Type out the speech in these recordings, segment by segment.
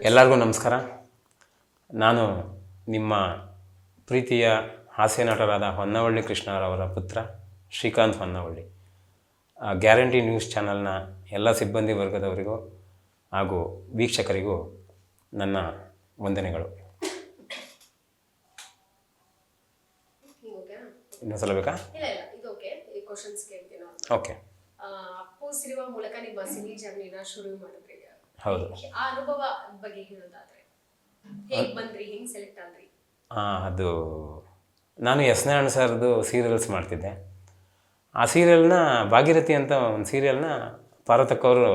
ಎಲ್ಲರಿಗೂ ನಮಸ್ಕಾರ. ನಾನು ನಿಮ್ಮ ಪ್ರೀತಿಯ ಹಾಸ್ಯ ನಟರಾದ ಹೊನ್ನವಳ್ಳಿ ಕೃಷ್ಣರವರ ಪುತ್ರ ಶ್ರೀಕಾಂತ್ ಹೊನ್ನವಳ್ಳಿ. ಗ್ಯಾರಂಟಿ ನ್ಯೂಸ್ ಚಾನಲ್ನ ಎಲ್ಲ ಸಿಬ್ಬಂದಿ ವರ್ಗದವರಿಗೂ ಹಾಗೂ ವೀಕ್ಷಕರಿಗೂ ನನ್ನ ವಂದನೆಗಳು. ಇನ್ನೊಂದ್ಸಲ ಬೇಕಾ? ಓಕೆ. ಅಪ್ಪು ಸಿನಿಮಾ ಮೂಲಕ ನಿಮ್ಮ ಸಿನಿ ಜರ್ನಿನ ಶುರು ಮಾಡಿದ್ರಿ. ಹೌದು. ಆ ಅನುಭವ ಬಗ್ಗೆ ಹೇಳೋದಾದ್ರೆ ಹೇಗೆ ಬಂದ್ರಿ, ಹೆಂಗೆ ಸೆಲೆಕ್ಟ್ ಆದ್ರಿ? ಅದು ನಾನು ಎಸ್ ನಾರಾಯಣ ಸರ್ದು ಸೀರಿಯಲ್ಸ್ ಮಾಡ್ತಿದ್ದೆ. ಆ ಸೀರಿಯಲ್ನ ಭಾಗೀರಥಿ ಅಂತ ಒಂದು ಸೀರಿಯಲ್ನ ಪಾರ್ವತಕ್ಕವರು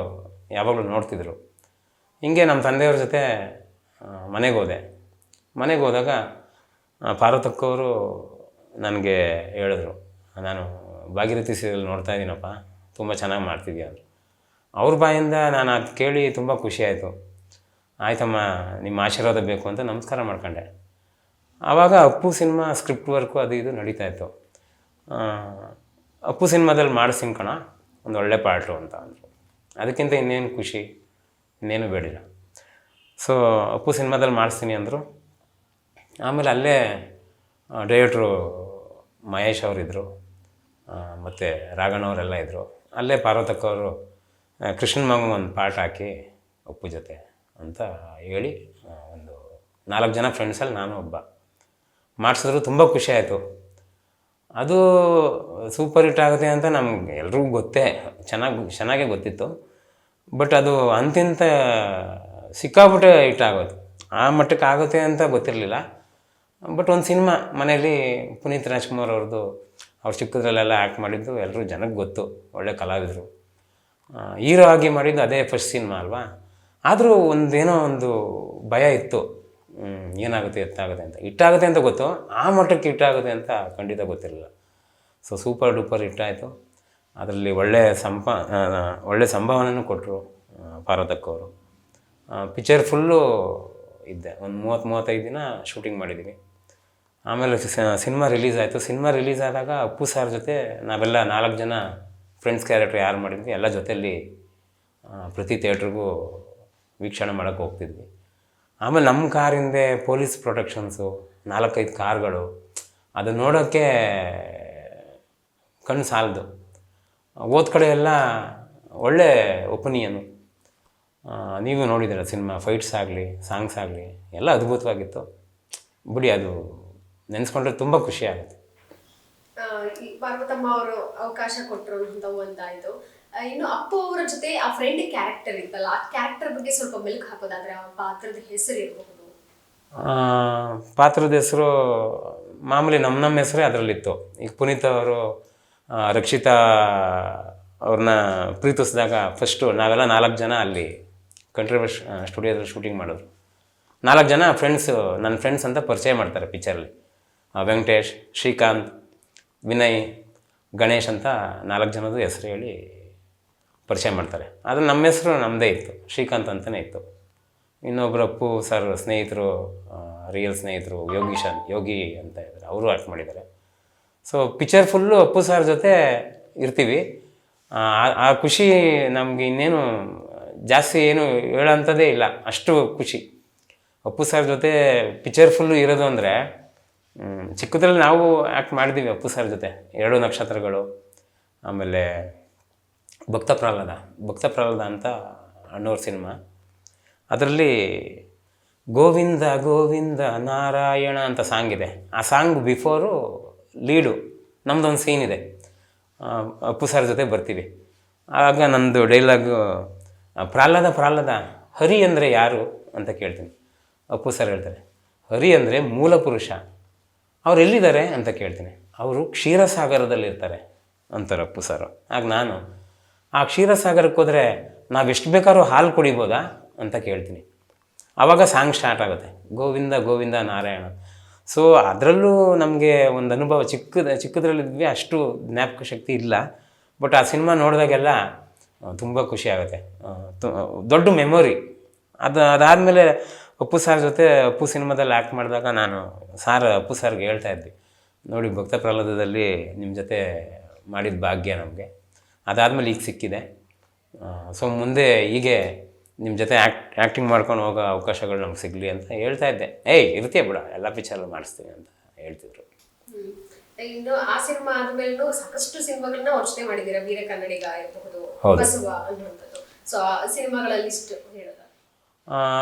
ಯಾವಾಗಲೂ ನೋಡ್ತಿದ್ರು. ಹಿಂಗೆ ನಮ್ಮ ತಂದೆಯವ್ರ ಜೊತೆ ಮನೆಗೆ ಹೋದಾಗ ಪಾರ್ವತಕ್ಕವರು ನನಗೆ ಹೇಳಿದ್ರು, ನಾನು ಭಾಗೀರಥಿ ಸೀರಿಯಲ್ ನೋಡ್ತಾ ಇದ್ದೀನಪ್ಪ, ತುಂಬ ಚೆನ್ನಾಗಿ ಮಾಡ್ತಿದ್ಯಾ ಅಂದರು. ಅವ್ರ ಬಾಯಿಂದ ನಾನು ಅದು ಕೇಳಿ ತುಂಬ ಖುಷಿಯಾಯಿತು. ಆಯ್ತಮ್ಮ, ನಿಮ್ಮ ಆಶೀರ್ವಾದ ಬೇಕು ಅಂತ ನಮಸ್ಕಾರ ಮಾಡ್ಕೊಂಡೆ. ಆವಾಗ ಅಪ್ಪು ಸಿನಿಮಾ ಸ್ಕ್ರಿಪ್ಟ್ ವರ್ಕು ಅದು ಇದು ನಡೀತಾಯಿತ್ತು. ಅಪ್ಪು ಸಿನಿಮಾದಲ್ಲಿ ಮಾಡಿಸ್ತೀನಿ ಕಣ, ಒಂದು ಒಳ್ಳೆ ಪಾರ್ಟು ಅಂತ ಅಂದರು. ಅದಕ್ಕಿಂತ ಇನ್ನೇನು ಖುಷಿ, ಇನ್ನೇನು ಬೇಡಿಲ್ಲ. ಸೊ ಅಪ್ಪು ಸಿನಿಮಾದಲ್ಲಿ ಮಾಡಿಸ್ತೀನಿ ಅಂದರು. ಆಮೇಲೆ ಅಲ್ಲೇ ಡೈರೆಕ್ಟ್ರು ಮಹೇಶ್ ಅವರಿದ್ದರು, ಮತ್ತು ರಾಘಣ್ಣವರೆಲ್ಲ ಇದ್ದರು. ಅಲ್ಲೇ ಪಾರ್ವತಕ್ಕವರು ಕೃಷ್ಣನ ಮಗ ಒಂದು ಪಾಠ ಹಾಕಿ ಅಪ್ಪು ಜೊತೆ ಅಂತ ಹೇಳಿ ಒಂದು 4 ಜನ ಫ್ರೆಂಡ್ಸಲ್ಲಿ ನಾನು ಒಬ್ಬ ಮಾಡಿಸಿದ್ರು. ತುಂಬ ಖುಷಿಯಾಯಿತು. ಅದು ಸೂಪರ್ ಹಿಟ್ ಆಗುತ್ತೆ ಅಂತ ನಮ್ಗೆ ಎಲ್ರಿಗೂ ಚೆನ್ನಾಗೇ ಗೊತ್ತಿತ್ತು. ಬಟ್ ಅದು ಅಂತಿಂತ ಸಿಕ್ಕಾಬಿಟ್ಟೆ ಹಿಟ್ ಆಗೋದು. ಆ ಮಟ್ಟಕ್ಕೆ ಆಗುತ್ತೆ ಅಂತ ಗೊತ್ತಿರಲಿಲ್ಲ. ಬಟ್ ಒಂದು ಸಿನಿಮಾ ಮನೆಯಲ್ಲಿ ಪುನೀತ್ ರಾಜ್ಕುಮಾರ್ ಅವ್ರು ಚಿಕ್ಕದ್ರಲ್ಲೆಲ್ಲ ಆ್ಯಕ್ಟ್ ಮಾಡಿದ್ದು ಎಲ್ಲರೂ ಜನಕ್ಕೆ ಗೊತ್ತು, ಒಳ್ಳೆ ಕಲಾವಿದರು. ಹೀರೋ ಆಗಿ ಮಾಡಿದ್ದು ಅದೇ ಫಸ್ಟ್ ಸಿನಿಮಾ ಅಲ್ವಾ. ಆದರೂ ಏನೋ ಒಂದು ಭಯ ಇತ್ತು, ಏನಾಗುತ್ತೆ ಎತ್ತಾಗುತ್ತೆ ಅಂತ. ಹಿಟ್ಟಾಗುತ್ತೆ ಅಂತ ಗೊತ್ತು, ಆ ಮಟ್ಟಕ್ಕೆ ಹಿಟ್ಟಾಗುತ್ತೆ ಅಂತ ಖಂಡಿತ ಗೊತ್ತಿರಲಿಲ್ಲ. ಸೊ ಸೂಪರ್ ಡೂಪರ್ ಹಿಟ್ಟಾಯಿತು. ಅದರಲ್ಲಿ ಒಳ್ಳೆ ಸಂಭಾವನೆಯೂ ಕೊಟ್ಟರು ಪಾರ್ವತಕ್ಕವರು. ಪಿಕ್ಚರ್ ಫುಲ್ಲು ಇದ್ದೆ, ಒಂದು 30-35 ದಿನ ಶೂಟಿಂಗ್ ಮಾಡಿದ್ದೀವಿ. ಆಮೇಲೆ ಸಿನಿಮಾ ರಿಲೀಸ್ ಆಯಿತು. ಸಿನಿಮಾ ರಿಲೀಸ್ ಆದಾಗ ಅಪ್ಪು ಸಾರ್ ಜೊತೆ ನಾವೆಲ್ಲ 4 ಜನ ಫ್ರೆಂಡ್ಸ್ ಕ್ಯಾರೆಕ್ಟರ್ ಯಾರು ಮಾಡಿದ್ವಿ ಎಲ್ಲ ಜೊತೆಯಲ್ಲಿ ಪ್ರತಿ ಥಿಯೇಟ್ರಿಗೂ ವೀಕ್ಷಣೆ ಮಾಡೋಕ್ಕೆ ಹೋಗ್ತಿದ್ವಿ. ಆಮೇಲೆ ನಮ್ಮ ಕಾರಿಂದೆ ಪೊಲೀಸ್ ಪ್ರೊಟೆಕ್ಷನ್ಸು, 4-5 ಕಾರ್ಗಳು, ಅದು ನೋಡೋಕ್ಕೆ ಕಣ್ಣು ಸಾಲದು. ಹೋದ ಕಡೆ ಎಲ್ಲ ಒಳ್ಳೆ ಒಪಿನಿಯನು. ನೀವು ನೋಡಿದ್ದೀರ ಸಿನಿಮಾ, ಫೈಟ್ಸ್ ಆಗಲಿ ಸಾಂಗ್ಸ್ ಆಗಲಿ ಎಲ್ಲ ಅದ್ಭುತವಾಗಿತ್ತು. ಬಿಡಿ, ಅದು ನೆನೆಸ್ಕೊಂಡ್ರೆ ತುಂಬ ಖುಷಿ ಆಗುತ್ತೆ. ಪಾರ್ವತಮ್ಮ ಅವರು ಅವಕಾಶ ಕೊಟ್ಟರು ಅಂತ ಒಂದಾಯಿತು. ಇನ್ನು ಅಪ್ಪು ಅವರ ಜೊತೆ ಆ ಫ್ರೆಂಡ್ ಕ್ಯಾರೆಕ್ಟರ್ ಇತ್ತಲ್ಲ, ಆ ಕ್ಯಾರೆಕ್ಟರ್ ಬಗ್ಗೆ ಸ್ವಲ್ಪ ಮೆಲುಕು ಹಾಕೋದಾದ್ರೆ ಆ ಪಾತ್ರದ ಹೆಸರು ಇರಬಹುದು. ಪಾತ್ರದ ಹೆಸರು ಮಾಮೂಲಿ ನಮ್ಮ ಹೆಸರೇ ಅದರಲ್ಲಿತ್ತು. ಈಗ ಪುನೀತ್ ಅವರು ರಕ್ಷಿತಾ ಅವ್ರನ್ನ ಪ್ರೀತಿಸಿದಾಗ ಫಸ್ಟು ನಾವೆಲ್ಲ 4 ಜನ ಅಲ್ಲಿ ಕಂಟ್ರಿಬ್ಯೂಷ್ ಸ್ಟುಡಿಯೋದಲ್ಲಿ ಶೂಟಿಂಗ್ ಮಾಡಿದ್ರು. 4 ಜನ ನನ್ನ ಫ್ರೆಂಡ್ಸ್ ಅಂತ ಪರಿಚಯ ಮಾಡ್ತಾರೆ ಪಿಕ್ಚರಲ್ಲಿ. ವೆಂಕಟೇಶ್, ಶ್ರೀಕಾಂತ್, ವಿನಯ್, ಗಣೇಶ್ ಅಂತ 4 ಜನದ ಹೆಸರು ಹೇಳಿ ಪರಿಚಯ ಮಾಡ್ತಾರೆ. ಆದರೆ ನಮ್ಮ ಹೆಸರು ನಮ್ಮದೇ ಇತ್ತು, ಶ್ರೀಕಾಂತ್ ಅಂತಲೇ ಇತ್ತು. ಇನ್ನೊಬ್ಬರು ಅಪ್ಪು ಸರ್ ಸ್ನೇಹಿತರು, ರಿಯಲ್ ಸ್ನೇಹಿತರು ಯೋಗಿ ಅಂತ ಇದ್ದಾರೆ, ಅವರು ಆ್ಯಕ್ಟ್ ಮಾಡಿದ್ದಾರೆ. So picture full Appu sir ಜೊತೆ ಇರ್ತೀವಿ. ಆ ಖುಷಿ ನಮಗೆ ಇನ್ನೇನು ಜಾಸ್ತಿ ಏನು ಹೇಳೋಂಥದ್ದೇ ಇಲ್ಲ, ಅಷ್ಟು ಖುಷಿ. ಅಪ್ಪು ಸರ್ ಜೊತೆ ಪಿಕ್ಚರ್ ಫುಲ್ಲು ಇರೋದು ಅಂದರೆ, ಚಿಕ್ಕದ್ರಲ್ಲಿ ನಾವು ಆ್ಯಕ್ಟ್ ಮಾಡಿದ್ದೀವಿ ಅಪ್ಪು ಸರ್ ಜೊತೆ. 2 ನಕ್ಷತ್ರಗಳು, ಆಮೇಲೆ ಭಕ್ತ ಪ್ರಹ್ಲಾದ ಅಂತ ಅಣ್ಣವ್ರ ಸಿನಿಮಾ. ಅದರಲ್ಲಿ ಗೋವಿಂದ ಗೋವಿಂದ ನಾರಾಯಣ ಅಂತ ಸಾಂಗ್ ಇದೆ. ಆ ಸಾಂಗ್ ಬಿಫೋರು ಲೀಡು ನಮ್ಮದೊಂದು ಸೀನ್ ಇದೆ, ಅಪ್ಪು ಸರ್ ಜೊತೆ ಬರ್ತೀವಿ. ಆಗ ನಮ್ಮದು ಡೈಲಾಗು, ಪ್ರಹ್ಲಾದ ಹರಿ ಅಂದರೆ ಯಾರು ಅಂತ ಕೇಳ್ತೀನಿ. ಅಪ್ಪು ಸರ್ ಹೇಳ್ತಾರೆ, ಹರಿ ಅಂದರೆ ಮೂಲ ಪುರುಷ. ಅವ್ರು ಎಲ್ಲಿದ್ದಾರೆ ಅಂತ ಕೇಳ್ತೀನಿ. ಅವರು ಕ್ಷೀರಸಾಗರದಲ್ಲಿರ್ತಾರೆ ಅಂತಾರೆ ಅಪ್ಪು ಸರ್. ಆಗ ನಾನು, ಆ ಕ್ಷೀರಸಾಗರಕ್ಕೆ ಹೋದರೆ ನಾವು ಎಷ್ಟು ಬೇಕಾದ್ರೂ ಹಾಲು ಕುಡಿಬೋದಾ ಅಂತ ಕೇಳ್ತೀನಿ. ಆವಾಗ ಸಾಂಗ್ ಸ್ಟಾರ್ಟ್ ಆಗುತ್ತೆ, ಗೋವಿಂದ ಗೋವಿಂದ ನಾರಾಯಣ. ಸೊ ಅದರಲ್ಲೂ ನಮಗೆ ಒಂದು ಅನುಭವ, ಚಿಕ್ಕದ್ರಲ್ಲಿದ್ವಿ, ಅಷ್ಟು ಜ್ಞಾಪಕ ಶಕ್ತಿ ಇಲ್ಲ. ಬಟ್ ಆ ಸಿನಿಮಾ ನೋಡಿದಾಗೆಲ್ಲ ತುಂಬ ಖುಷಿ ಆಗುತ್ತೆ, ದೊಡ್ಡ ಮೆಮೊರಿ. ಅದಾದಮೇಲೆ ಅಪ್ಪು ಸಾರ್ ಜೊತೆ ಅಪ್ಪು ಸಿನಿಮಾದಲ್ಲಿ ಆ್ಯಕ್ಟ್ ಮಾಡಿದಾಗ ನಾನು ಅಪ್ಪು ಸಾರ್ಗೆ ಹೇಳ್ತಾ ಇದ್ವಿ, ನೋಡಿ ಭಕ್ತ ಪ್ರಹ್ಲಾದದಲ್ಲಿ ನಿಮ್ಮ ಜೊತೆ ಮಾಡಿದ ಭಾಗ್ಯ ನಮಗೆ, ಅದಾದಮೇಲೆ ಈಗ ಸಿಕ್ಕಿದೆ. ಸೊ ಮುಂದೆ ಹೀಗೆ ನಿಮ್ಮ ಜೊತೆ ಆ್ಯಕ್ಟಿಂಗ್ ಮಾಡ್ಕೊಂಡು ಹೋಗೋ ಅವಕಾಶಗಳು ನಮ್ಗೆ ಸಿಗಲಿ ಅಂತ ಹೇಳ್ತಾ ಇದ್ದೆ. ಇರ್ತೀಯ ಬಿಡ, ಎಲ್ಲ ಪಿಕ್ಚರಲ್ಲಿ ಮಾಡಿಸ್ತೀನಿ ಅಂತ ಹೇಳ್ತಿದ್ರು. ಇನ್ನು ಆ ಸಿನಿಮಾ ಆದ್ಮೇಲೂ ಸಾಕಷ್ಟು ಸಿನಿಮಾಗಳನ್ನ ಅವ್ರ ಜೊತೆ ಮಾಡಿದ್ದೀರಾ. ವೀರ ಕನ್ನಡಿಗ ಇರಬಹುದು, ಬಸವ ಅನ್ನುವಂಥದ್ದು. ಸೊ ಆ ಸಿನಿಮಾಗಳ ಲಿಸ್ಟ್ ಹೇಳೋದ?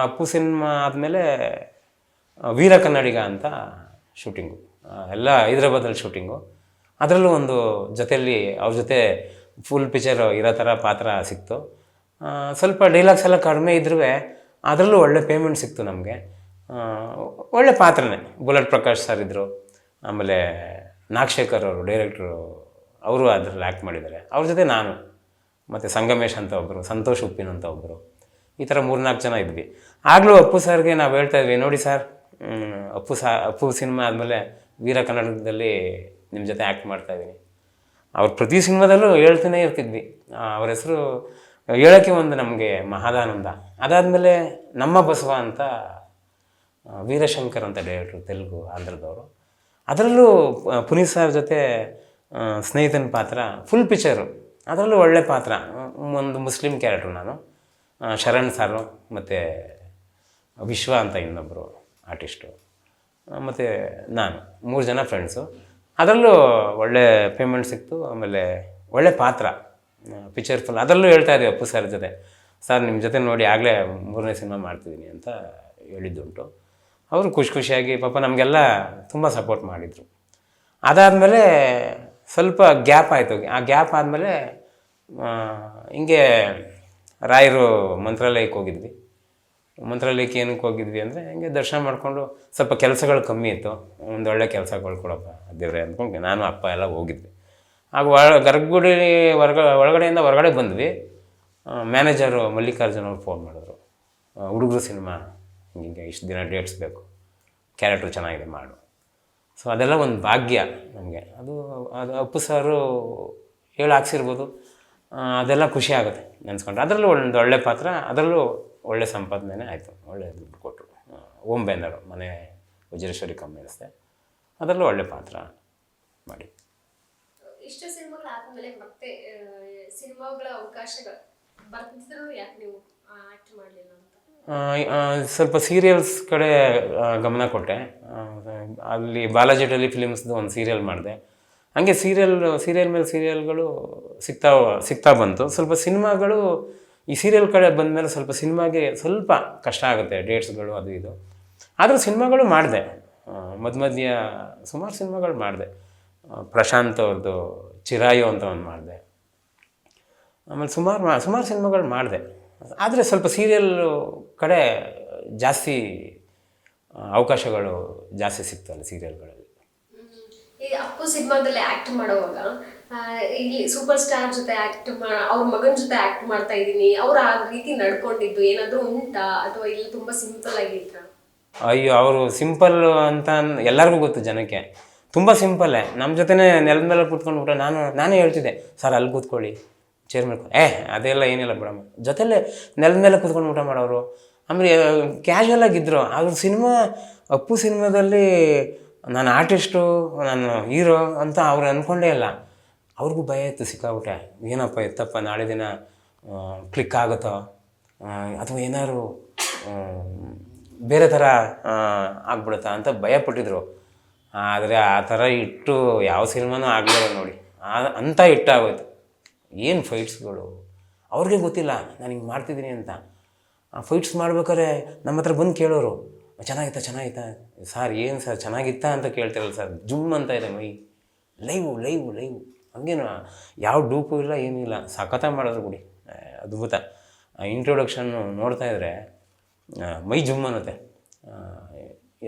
ಅಪ್ಪು ಸಿನಿಮಾ ಆದಮೇಲೆ ವೀರ ಕನ್ನಡಿಗ ಅಂತ ಶೂಟಿಂಗು, ಎಲ್ಲ ಹೈದ್ರಾಬಾದಲ್ಲಿ ಶೂಟಿಂಗು. ಅದರಲ್ಲೂ ಒಂದು ಜೊತೆಯಲ್ಲಿ ಅವ್ರ ಜೊತೆ ಫುಲ್ ಪಿಕ್ಚರ್ ಇರೋ ಥರ ಪಾತ್ರ ಸಿಕ್ತು. ಸ್ವಲ್ಪ ಡೈಲಾಗ್ಸ್ ಎಲ್ಲ ಕಡಿಮೆ ಇದ್ರೂ ಅದರಲ್ಲೂ ಒಳ್ಳೆ ಪೇಮೆಂಟ್ ಸಿಕ್ತು ನಮಗೆ. ಒಳ್ಳೆ ಪಾತ್ರನೇ. ಬುಲೆಟ್ ಪ್ರಕಾಶ್ ಸರ್ ಇದ್ದರು, ಆಮೇಲೆ ನಾಗಶೇಖರ್ ಅವರು ಡೈರೆಕ್ಟ್ರು, ಅವರು ಅದರಲ್ಲಿ ಆ್ಯಕ್ಟ್ ಮಾಡಿದ್ದಾರೆ. ಅವ್ರ ಜೊತೆ ನಾನು ಮತ್ತು ಸಂಗಮೇಶ್ ಅಂತ ಒಬ್ಬರು, ಸಂತೋಷ್ ಉಪ್ಪಿನ್ ಅಂತ ಒಬ್ಬರು, ಈ ಥರ 3-4 ಜನ ಇದ್ವಿ. ಆಗಲೂ ಅಪ್ಪು ಸರ್ಗೆ ನಾವು ಹೇಳ್ತಾ ಇದ್ವಿ, ನೋಡಿ ಸರ್, ಅಪ್ಪು ಸಿನಿಮಾ ಆದಮೇಲೆ ವೀರ ಕನ್ನಡದಲ್ಲಿ ನಿಮ್ಮ ಜೊತೆ ಆ್ಯಕ್ಟ್ ಮಾಡ್ತಾಯಿದ್ದೀನಿ. ಅವ್ರ ಪ್ರತಿ ಸಿನಿಮಾದಲ್ಲೂ ಹೇಳ್ತಾನೆ ಇರ್ತಿದ್ವಿ. ಅವ್ರ ಹೆಸರು ಹೇಳೋಕ್ಕೆ ಒಂದು ನಮಗೆ ಮಹದಾನಂದ. ಅದಾದಮೇಲೆ ನಮ್ಮ ಬಸವ ಅಂತ ವೀರಶಂಕರ್ ಅಂತ ಡೈರೆಕ್ಟ್ರು, ತೆಲುಗು, ಆಂಧ್ರದವರು. ಅದರಲ್ಲೂ ಪುನೀತ್ ಸರ್ ಜೊತೆ ಸ್ನೇಹಿತನ ಪಾತ್ರ, ಫುಲ್ ಪಿಕ್ಚರು. ಅದರಲ್ಲೂ ಒಳ್ಳೆ ಪಾತ್ರ, ಒಂದು ಮುಸ್ಲಿಂ ಕ್ಯಾರೆಕ್ಟ್ರು ನಾನು, ಶರಣ್ ಸಾರು ಮತ್ತು ವಿಶ್ವ ಅಂತ ಇನ್ನೊಬ್ಬರು ಆರ್ಟಿಸ್ಟು, ಮತ್ತು ನಾನು, 3 ಜನ ಫ್ರೆಂಡ್ಸು. ಅದರಲ್ಲೂ ಒಳ್ಳೆ ಪೇಮೆಂಟ್ ಸಿಕ್ತು. ಆಮೇಲೆ ಒಳ್ಳೆ ಪಾತ್ರ, ಪಿಕ್ಚರ್ ಫುಲ್. ಅದರಲ್ಲೂ ಹೇಳ್ತಾ ಇದ್ದೀವಿ ಅಪ್ಪು ಸರ್ ಜೊತೆ, ಸರ್ ನಿಮ್ಮ ಜೊತೆ ನೋಡಿ ಆಗಲೇ 3ನೇ ಸಿನಿಮಾ ಮಾಡ್ತಿದ್ದೀನಿ ಅಂತ ಹೇಳಿದ್ದುಂಟು. ಅವರು ಖುಷಿಯಾಗಿ ಪಾಪ ನಮಗೆಲ್ಲ ತುಂಬ ಸಪೋರ್ಟ್ ಮಾಡಿದರು. ಅದಾದಮೇಲೆ ಸ್ವಲ್ಪ ಗ್ಯಾಪ್ ಆಯಿತು. ಆ ಗ್ಯಾಪ್ ಆದಮೇಲೆ ಹಿಂಗೆ ರಾಯರು ಮಂತ್ರಾಲಯಕ್ಕೆ ಹೋಗಿದ್ವಿ. ಮಂತ್ರಾಲಯಕ್ಕೆ ಏನಕ್ಕೆ ಹೋಗಿದ್ವಿ ಅಂದರೆ, ಹಿಂಗೆ ದರ್ಶನ ಮಾಡಿಕೊಂಡು ಸ್ವಲ್ಪ ಕೆಲಸಗಳು ಕಮ್ಮಿ ಇತ್ತು. ಒಂದು ಒಳ್ಳೆ ಕೆಲಸಗಳು ಕೊಡಪ್ಪ ದೇವ್ರೆ ಅಂದ್ಕೊಂಡು ನಾನು ಅಪ್ಪ ಎಲ್ಲ ಹೋಗಿದ್ವಿ. ಆಗ ಗರ್ಭಗುಡಿ ಒಳಗಡೆಯಿಂದ ಹೊರಗಡೆ ಬಂದ್ವಿ. ಮ್ಯಾನೇಜರು ಮಲ್ಲಿಕಾರ್ಜುನ್ ಅವ್ರು ಫೋನ್ ಮಾಡಿದ್ರು, ಹುಡುಗರು ಸಿನಿಮಾ ಹಿಂಗೆ ಇಷ್ಟು ದಿನ ಡೇಟ್ಸ್ ಬೇಕು, ಕ್ಯಾರೆಕ್ಟ್ರು ಚೆನ್ನಾಗಿದೆ ಮಾಡು. ಸೊ ಅದೆಲ್ಲ ಒಂದು ಭಾಗ್ಯ ನಮಗೆ. ಅದು ಅಪ್ಪು ಸಾರು ಹಾಕ್ಸಿರ್ಬೋದು. ಅದೆಲ್ಲ ಖುಷಿ ಆಗುತ್ತೆ ನೆನೆಸ್ಕೊಂಡ್ರೆ. ಅದರಲ್ಲೂ ಒಂದು ಒಳ್ಳೆ ಪಾತ್ರ, ಅದರಲ್ಲೂ ಒಳ್ಳೆ ಸಂಪಾದನೆ ಆಯಿತು, ಒಳ್ಳೆ ದುಡ್ಡು ಕೊಟ್ಟರು. ಓಂ ಬೇಂದರು ಮನೆ ವಜ್ರೇಶ್ವರಿ ಕಮ್ಮಿನಿಸ್ತೆ, ಅದರಲ್ಲೂ ಒಳ್ಳೆ ಪಾತ್ರ ಮಾಡಿ. ಇಷ್ಟು ಸಿನಿಮಾಗಳಾದ್ಮೇಲೆ ಮತ್ತೆ ಸಿನಿಮಾಗಳ ಅವಕಾಶಗಳು ಬರ್ತಿದ್ರು, ಯಾಕೆ ನೀವು ಆಕ್ಟ್ ಮಾಡಲಿಲ್ಲ ಅಂತ? ಸ್ವಲ್ಪ ಸೀರಿಯಲ್ಸ್ ಕಡೆ ಗಮನ ಕೊಟ್ಟೆ. ಅಲ್ಲಿ ಬಾಲಾಜಿ ಟೆಲಿ ಫಿಲಿಮ್ಸ್ದು ಒಂದು ಸೀರಿಯಲ್ ಮಾಡಿದೆ. ಹಂಗೆ ಸೀರಿಯಲ್ ಮೇಲೆ ಸೀರಿಯಲ್ಗಳು ಸಿಗ್ತಾ ಬಂತು. ಸ್ವಲ್ಪ ಸಿನಿಮಾಗಳು ಈ ಸೀರಿಯಲ್ ಕಡೆ ಬಂದಮೇಲೆ ಸ್ವಲ್ಪ ಸಿನಿಮಾಗೆ ಸ್ವಲ್ಪ ಕಷ್ಟ ಆಗುತ್ತೆ, ಡೇಟ್ಸ್ಗಳು ಅದು ಇದು. ಆದರೂ ಸಿನಿಮಾಗಳು ಮಾಡಿದೆ, ಮಧ್ಯ ಸುಮಾರು ಸಿನಿಮಾಗಳು ಮಾಡಿದೆ. ಪ್ರಶಾಂತ್ ಅವ್ರದ್ದು ಚಿರಾಯು ಅಂತ ಒಂದು ಮಾಡಿದೆ. ಆಮೇಲೆ ಸುಮಾರು ಸಿನಿಮಾಗಳು ಮಾಡಿದೆ. ಆದರೆ ಸ್ವಲ್ಪ ಸೀರಿಯಲ್ ಕಡೆ ಜಾಸ್ತಿ ಅವಕಾಶಗಳು ಜಾಸ್ತಿ ಸಿಗ್ತಲ್ಲ ಸೀರಿಯಲ್ಗಳಲ್ಲಿ. ಈ ಅಪ್ಪು ಸಿನಿಮಾದಲ್ಲಿ ಆಕ್ಟ್ ಮಾಡುವಾಗ ಇಲ್ಲಿ ಸೂಪರ್ ಸ್ಟಾರ್ ಜೊತೆ ಅವ್ರ ಮಗನ ಜೊತೆ ಆಕ್ಟ್ ಮಾಡ್ತಾ ಇದ್ದೀನಿ, ಅವ್ರು ಆ ರೀತಿ ನಡ್ಕೊಂಡಿದ್ದು ಏನಾದರೂ ಉಂಟಾ, ಅಥವಾ ಇಲ್ಲಿ ತುಂಬಾ ಸಿಂಪಲ್ ಆಗಿದ್ರ? ಅಯ್ಯೋ, ಅವರು ಸಿಂಪಲ್ ಅಂತ ಎಲ್ಲರಿಗೂ ಗೊತ್ತು ಜನಕ್ಕೆ. ತುಂಬ ಸಿಂಪಲ್ಲೇ. ನಮ್ಮ ಜೊತೆನೇ ನೆಲದ ಮೇಲೆ ಕೂತ್ಕೊಂಡು ಊಟ ನಾನೇ ಹೇಳ್ತಿದ್ದೆ, ಸರ್ ಅಲ್ಲಿ ಕೂತ್ಕೊಳ್ಳಿ ಚೇರ್ ಮೇಲೆ ಅದೆಲ್ಲ ಏನಿಲ್ಲ ಬಿಡಮ್ಮ, ಜೊತೆಲೇ ನೆಲದ ಮೇಲೆ ಕೂತ್ಕೊಂಡು ಊಟ ಮಾಡೋರು. ಆಮೇಲೆ ಕ್ಯಾಶುವಲ್ ಆಗಿದ್ದರು. ಅವ್ರ ಅಪ್ಪು ಸಿನಿಮಾದಲ್ಲಿ ನಾನು ಆರ್ಟಿಸ್ಟು, ನಾನು ಹೀರೋ ಅಂತ ಅವ್ರು ಅಂದ್ಕೊಂಡೇ ಇಲ್ಲ. ಅವ್ರಿಗೂ ಭಯ ಇತ್ತು ಸಿಕ್ಕಾಬಿಟ್ಟೆ, ಏನಪ್ಪ ಎತ್ತಪ್ಪ ನಾಳೆ ದಿನ ಕ್ಲಿಕ್ ಆಗುತ್ತೋ ಅಥವಾ ಏನಾದ್ರು ಬೇರೆ ಥರ ಆಗ್ಬಿಡುತ್ತಾ ಅಂತ ಭಯಪಟ್ಟಿದ್ರು. ಆದರೆ ಆ ಥರ ಇಟ್ಟು ಯಾವ ಸಿನಿಮಾನೂ ಆಗಲಿಲ್ಲ ನೋಡಿ, ಅಂಥ ಹಿಟ್ಟಾಗೋಯ್ತು. ಏನು ಫೈಟ್ಸ್ಗಳು, ಅವ್ರಿಗೆ ಗೊತ್ತಿಲ್ಲ ನಾನು ಹಿಂಗೆ ಮಾಡ್ತಿದ್ದೀನಿ ಅಂತ. ಆ ಫೈಟ್ಸ್ ಮಾಡ್ಬೇಕಾದ್ರೆ ನಮ್ಮ ಹತ್ರ ಬಂದು ಕೇಳೋರು, ಚೆನ್ನಾಗಿತ್ತಾ ಸರ್, ಏನು ಸರ್ ಚೆನ್ನಾಗಿತ್ತಾ ಅಂತ ಕೇಳ್ತಿರಲ್ಲ ಸರ್, ಜುಮ್ ಅಂತ ಇದೆ ಮೈ, ಲೈವ್ ಹಂಗೇನು ಯಾವ ಡೂಪು ಇಲ್ಲ ಏನಿಲ್ಲ, ಸಖತ್ತಾಗಿ ಮಾಡೋದು ಬಿಡಿ, ಅದ್ಭುತ. ಇಂಟ್ರೊಡಕ್ಷನ್ನು ನೋಡ್ತಾ ಇದ್ರೆ ಮೈ ಜುಮ್ ಅನ್ನುತ್ತೆ.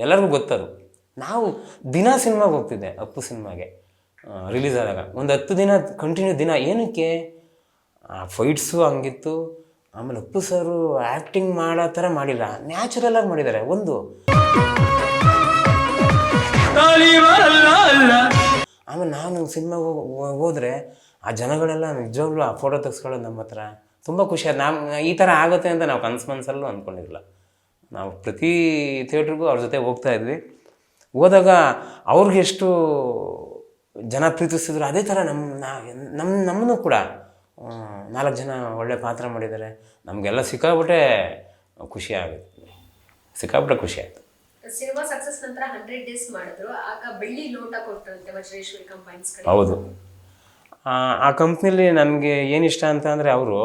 ಎಲ್ಲರಿಗೂ ಗೊತ್ತದು. ನಾವು ದಿನ ಸಿನಿಮಾಗೆ ಹೋಗ್ತಿದ್ದೆ, ಅಪ್ಪು ಸಿನಿಮಾಗೆ ರಿಲೀಸ್ ಆದಾಗ ಒಂದು 10 ದಿನ ಕಂಟಿನ್ಯೂ ದಿನ. ಏನಕ್ಕೆ? ಆ ಫೈಟ್ಸು ಹಂಗಿತ್ತು. ಆಮೇಲೆ ಅಪ್ಪು ಸರು ಆ್ಯಕ್ಟಿಂಗ್ ಮಾಡೋ ಥರ ಮಾಡಿಲ್ಲ, ನ್ಯಾಚುರಲಾಗಿ ಮಾಡಿದ್ದಾರೆ. ಆಮೇಲೆ ನಾನು ಸಿನಿಮಾಗೆ ಹೋದರೆ ಆ ಜನಗಳೆಲ್ಲ ನಿಜವಾಗ್ಲೂ ಆ ಫೋಟೋ ತೆಗೆಸ್ಕೊಳ್ಳೋದು ನಮ್ಮ ಹತ್ರ ತುಂಬ ಖುಷಿ ಆಯ್ತು. ಈ ಥರ ಆಗುತ್ತೆ ಅಂತ ನಾವು ಮನಸ್ಸಲ್ಲೂ ಅಂದ್ಕೊಂಡಿರಲಿಲ್ಲ. ನಾವು ಪ್ರತಿ ಥಿಯೇಟ್ರಿಗೂ ಅವ್ರ ಜೊತೆ ಹೋಗ್ತಾ ಇದ್ವಿ. ಹೋದಾಗ ಅವ್ರಿಗೆ ಎಷ್ಟು ಜನ ಪ್ರೀತಿಸ್ತಿದ್ರು, ಅದೇ ಥರ ನಮ್ಮನ್ನು ಕೂಡ 4 ಜನ ಒಳ್ಳೆ ಪಾತ್ರ ಮಾಡಿದ್ದಾರೆ. ನಮಗೆಲ್ಲ ಸಿಕ್ಕಾಬಿಟ್ಟೆ ಖುಷಿ ಆಗುತ್ತೆ, ಸಿಕ್ಕಾಬಿಟ್ಟೆ ಖುಷಿ ಆಯಿತು. ಸಿನಿಮಾ ಸಕ್ಸಸ್ ನಂತರ 100 ಡೇಸ್ ಮಾಡಿದ್ರು, ಆಗ ಬೆಳ್ಳಿ ಲೋಟ ಕೊಟ್ಟರಂತೆ ವಜ್ರೇಶ್ವರಿ ಕಂಪೈನ್ಸ್ ಕಡೆ. ಹೌದು. ಆ ಕಂಪ್ನಿಲಿ ನನಗೆ ಏನಿಷ್ಟ ಅಂತ ಅಂದರೆ ಅವರು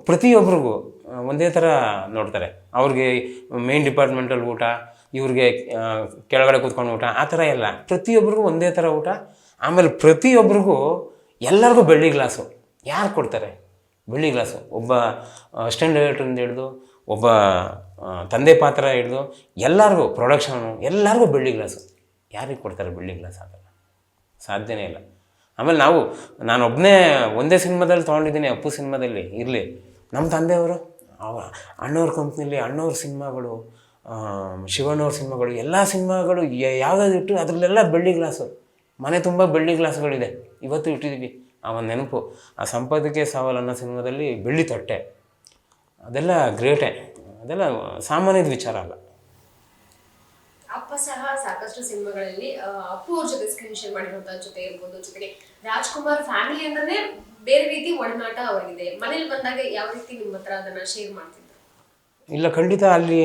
ಪ್ರತಿಯೊಬ್ಬರಿಗೂ ಒಂದೇ ಥರ ನೋಡ್ತಾರೆ. ಅವ್ರಿಗೆ ಮೇನ್ ಡಿಪಾರ್ಟ್ಮೆಂಟಲ್ಲಿ ಊಟ, ಇವ್ರಿಗೆ ಕೆಳಗಡೆ ಕೂತ್ಕೊಂಡು ಊಟ, ಆ ಥರ ಎಲ್ಲ ಪ್ರತಿಯೊಬ್ಬರಿಗೂ ಒಂದೇ ಥರ ಊಟ. ಆಮೇಲೆ ಪ್ರತಿಯೊಬ್ಬರಿಗೂ ಎಲ್ಲರಿಗೂ ಬೆಳ್ಳಿ ಗ್ಲಾಸು. ಯಾರು ಕೊಡ್ತಾರೆ ಬೆಳ್ಳಿ ಗ್ಲಾಸು? ಒಬ್ಬ ಅಸಿಸ್ಟೆಂಟ್ ಡೈರೆಕ್ಟ್ರಿಂದ ಹಿಡಿದು ಒಬ್ಬ ತಂದೆ ಪಾತ್ರ ಹಿಡಿದು ಎಲ್ಲರಿಗೂ ಪ್ರೊಡಕ್ಷನು ಎಲ್ಲರಿಗೂ ಬೆಳ್ಳಿ ಗ್ಲಾಸು. ಯಾರಿಗೆ ಕೊಡ್ತಾರೆ ಬೆಳ್ಳಿ ಗ್ಲಾಸ್? ಆಗಲ್ಲ, ಸಾಧ್ಯನೇ ಇಲ್ಲ. ಆಮೇಲೆ ನಾನೊಬ್ಬನೇ ಒಂದೇ ಸಿನಿಮಾದಲ್ಲಿ ತೊಗೊಂಡಿದ್ದೀನಿ, ಅಪ್ಪು ಸಿನಿಮಾದಲ್ಲಿ. ಇರಲಿ, ನಮ್ಮ ತಂದೆಯವರು ಅಣ್ಣವ್ರ ಕಂಪ್ನಿಲಿ ಅಣ್ಣವ್ರ ಸಿನಿಮಾಗಳು, ಶಿವಣ್ಣವ್ರ ಸಿನಿಮಾಗಳು, ಎಲ್ಲ ಸಿನಿಮಾಗಳು ಯಾವುದಾದ್ರು ಇಟ್ಟು ಅದರಲ್ಲೆಲ್ಲ ಬೆಳ್ಳಿ ಗ್ಲಾಸು. ಮನೆ ತುಂಬ ಬೆಳ್ಳಿ ಗ್ಲಾಸ್ಗಳಿದೆ, ಇವತ್ತು ಇಟ್ಟಿದ್ದೀವಿ. ಆ ಒಂದು ನೆನಪು. ಆ ಸಂಪಾದಕೀಯ ಸವಾಲು ಅನ್ನೋ ಸಿನಿಮಾದಲ್ಲಿ ಬೆಳ್ಳಿ ತಟ್ಟೆ, ಅದೆಲ್ಲ ಗ್ರೇಟೇ, ಅದೆಲ್ಲ ಸಾಮಾನ್ಯದ ವಿಚಾರ ಅಲ್ಲ. ಅಪ್ಪ ಸಹ ಸಾಕಷ್ಟು ಸಿನಿಮಾಗಳಲ್ಲಿ ಅಪ್ಪು ಅವ್ರ ಜೊತೆ ಸ್ಕ್ರೀನ್ ಶೇರ್ ಮಾಡಿರುವಂತ ಜೊತೆ ಇರ್ಬೋದು. ಜೊತೆಗೆ ರಾಜ್ಕುಮಾರ್ ಫ್ಯಾಮಿಲಿ ಅಂದ್ರೆ ಬೇರೆ ರೀತಿ ಒಡನಾಟ ಅವರಿಗಿದೆ. ಮನೇಲಿ ಬಂದಾಗ ಯಾವ ರೀತಿ ನಿಮ್ಮ ಹತ್ರ ಅದನ್ನ ಶೇರ್ ಮಾಡ್ತಿದ್ರು? ಇಲ್ಲ, ಖಂಡಿತ ಅಲ್ಲಿ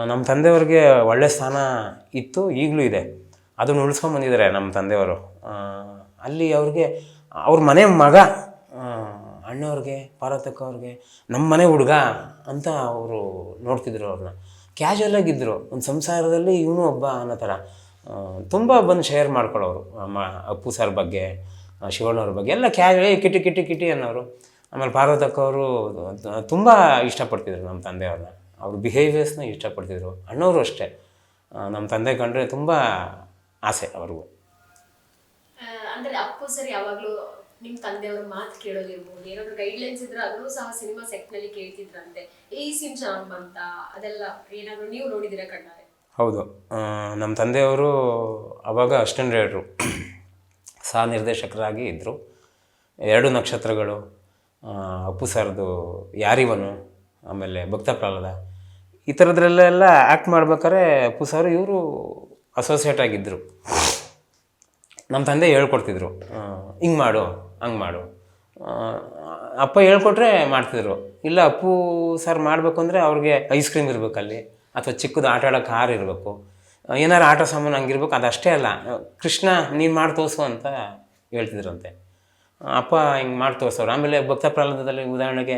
ನಮ್ಮ ತಂದೆಯವ್ರಿಗೆ ಒಳ್ಳೆ ಸ್ಥಾನ ಇತ್ತು, ಈಗಲೂ ಇದೆ. ಅದನ್ನು ಉಳಿಸ್ಕೊಂಬಂದಿದ್ದಾರೆ ನಮ್ಮ ತಂದೆಯವರು. ಅಲ್ಲಿ ಅವ್ರ ಮನೆ ಮಗ ಅಣ್ಣವ್ರಿಗೆ, ಪಾರ್ವತಕ್ಕ ಅವ್ರಿಗೆ ನಮ್ಮ ಮನೆ ಹುಡುಗ ಅಂತ ಅವರು ನೋಡ್ತಿದ್ರು. ಅವ್ರನ್ನ ಕ್ಯಾಶುವಲಾಗಿದ್ದರು. ಒಂದು ಸಂಸಾರದಲ್ಲಿ ಇವನು ಒಬ್ಬ ಅನ್ನೋ ಥರ ತುಂಬ ಬಂದು ಶೇರ್ ಮಾಡ್ಕೊಳ್ಳೋರು. ಅಪ್ಪು ಸರ್ ಬಗ್ಗೆ, ಶಿವಣ್ಣವ್ರ ಬಗ್ಗೆ ಎಲ್ಲ ಕಿಟಿ ಕಿಟಿ ಕಿಟಿ ಅನ್ನೋರು. ಆಮೇಲೆ ಪಾರ್ವತಕ್ಕ ಅವರು ತುಂಬ ಇಷ್ಟಪಡ್ತಿದ್ರು ನಮ್ಮ ತಂದೆಯವ್ರನ್ನ, ಅವ್ರ ಬಿಹೇವಿಯರ್ಸ್ನ ಇಷ್ಟಪಡ್ತಿದ್ರು. ಅಣ್ಣವರು ಅಷ್ಟೇ, ನಮ್ಮ ತಂದೆ ಕಂಡ್ರೆ ತುಂಬ ಆಸೆ ಅವ್ರಿಗೂ. ಅಂದರೆ ಅಪ್ಪು ಸರ್ ಯಾವಾಗಲೂ ನಿಮ್ಮ ತಂದೆಯವ್ರ ಮಾತು ಕೇಳೋದಿರ್ಬೋದು, ಏನಾದ್ರು ಗೈಡ್ಲೈನ್ಸ್ ಇದ್ರೆ ಅದನ್ನು ಸಹ ಸಿನಿಮಾ ಸೆಟ್ನಲ್ಲಿ ಕೇಳ್ತಿದ್ರಂತೆ. ಈ ಸೀನ್ ಚೆನ್ನಾಗಿ ಬಂತ, ಅದೆಲ್ಲ ಏನಾದರೂ ನೀವು ನೋಡಿದ್ದೀರಾ ಕಣ್ಣಾರೆ? ಹೌದು, ನಮ್ಮ ತಂದೆಯವರು ಆವಾಗ ಅಸಿಸ್ಟೆಂಟ್ ಡೈರೆಕ್ಟ್ರು, ಸಹ ನಿರ್ದೇಶಕರಾಗಿ ಇದ್ದರು. 2 ನಕ್ಷತ್ರಗಳು, ಅಪ್ಪು ಸರ್ದು ಯಾರಿವನು, ಆಮೇಲೆ ಭಕ್ತ ಪ್ರಹ್ಲಾದ, ಈ ಥರದ್ರಲ್ಲೆಲ್ಲ ಆ್ಯಕ್ಟ್ ಮಾಡ್ಬೇಕಾದ್ರೆ ಅಪ್ಪು ಸರ್ ಇವರು ಅಸೋಸಿಯೇಟ್ ಆಗಿದ್ದರು. ನಮ್ಮ ತಂದೆ ಹೇಳ್ಕೊಡ್ತಿದ್ರು, ಹಿಂಗೆ ಮಾಡು, ಹಂಗೆ ಮಾಡು. ಅಪ್ಪ ಹೇಳ್ಕೊಟ್ರೆ ಮಾಡ್ತಿದ್ರು. ಇಲ್ಲ, ಅಪ್ಪು ಸರ್ ಮಾಡಬೇಕು ಅಂದರೆ ಅವ್ರಿಗೆ ಐಸ್ ಕ್ರೀಮ್ ಇರಬೇಕಲ್ಲಿ, ಅಥವಾ ಚಿಕ್ಕದು ಆಟ ಆಡೋಕ್ಕೆ ಕಾರ್ ಇರಬೇಕು, ಏನಾರು ಆಟ ಸಾಮಾನು ಹಂಗಿರ್ಬೇಕು. ಅದಷ್ಟೇ ಅಲ್ಲ, ಕೃಷ್ಣ ನೀನು ಮಾಡಿ ತೋರಿಸು ಅಂತ ಹೇಳ್ತಿದ್ರಂತೆ. ಅಪ್ಪ ಹಿಂಗೆ ಮಾಡಿ ತೋರಿಸೋರು. ಆಮೇಲೆ ಭಕ್ತ ಪ್ರಹ್ಲಾದದಲ್ಲಿ ಉದಾಹರಣೆಗೆ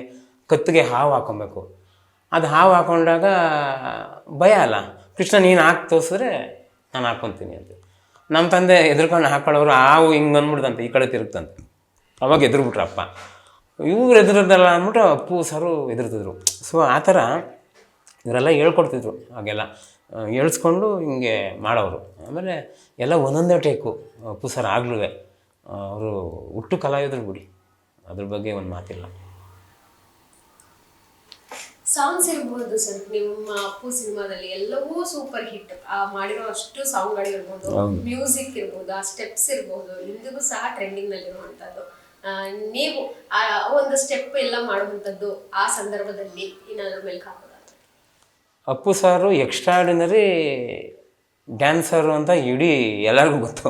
ಕತ್ತಿಗೆ ಹಾವು ಹಾಕೊಬೇಕು. ಅದು ಹಾವು ಹಾಕೊಂಡಾಗ ಭಯ ಅಲ್ಲ, ಕೃಷ್ಣ ನೀನು ಹಾಕಿ ತೋರಿಸಿದ್ರೆ ನಾನು ಹಾಕ್ಕೊತೀನಿ ಅಂತ. ನಮ್ಮ ತಂದೆ ಎದುರ್ಕೊಂಡು ಹಾಕೊಳ್ಳೋರು, ಹಾವು ಹಿಂಗೆ ಅಂದ್ಬಿಡ್ದಂತೆ, ಈ ಕಡೆ ತಿರುಗ್ತಂತೆ. ಅವಾಗ ಎದುರುಬಿಟ್ರು ಅಪ್ಪ. ಇವ್ರು ಎದುರದಲ್ಲ ಅಂದ್ಬಿಟ್ಟು ಅಪ್ಪು ಸರು ಎದುರ್ತಿದ್ರು. ಸೊ ಆ ಥರ ಇವರೆಲ್ಲ ಹೇಳ್ಕೊಡ್ತಿದ್ರು. ಹಾಗೆಲ್ಲ ಹೇಳ್ಸ್ಕೊಂಡು ಹಿಂಗೆ ಮಾಡೋರು. ಆಮೇಲೆ ಎಲ್ಲ ಒಂದೊಂದೇ ಟೇಕು ಅಪ್ಪು ಸರ್ ಆಗ್ಲೂ. ಅವರು ಹುಟ್ಟು ಕಲಾವಿದರು ಬಿಡಿ, ಅದ್ರ ಬಗ್ಗೆ ಒಂದು ಮಾತಿಲ್ಲ. ಸಾಂಗ್ಸ್ ಇರ್ಬೋದು ಸರ್, ನಿಮ್ಮ ಅಪ್ಪು ಸಿನಿಮಾದಲ್ಲಿ ಎಲ್ಲವೂ ಸೂಪರ್ ಹಿಟ್. ಮಾಡಿರೋ ಅಷ್ಟು ಸಾಂಗ್ಗಳಿರ್ಬೋದು, ಮ್ಯೂಸಿಕ್ ಇರ್ಬೋದು, ಆ ಸ್ಟೆಪ್ಸ್ ಇರ್ಬೋದು, ಇಂದಿಗೂ ಸಹ ಟ್ರೆಂಡಿಂಗ್ ನಲ್ಲಿರುವಂಥದ್ದು. ನೀವು ಆ ಒಂದು ಸ್ಟೆಪ್ ಎಲ್ಲ ಮಾಡುವಂಥದ್ದು ಆ ಸಂದರ್ಭದಲ್ಲಿ ಏನಾದರೂ ಮೇಲೆ ಹಾಕೋದಾದ್ರೆ? ಅಪ್ಪು ಸಾರು ಎಕ್ಸ್ಟ್ರಾರ್ಡಿನರಿ ಡ್ಯಾನ್ಸರು ಅಂತ ಇಡೀ ಎಲ್ಲರಿಗೂ ಗೊತ್ತು.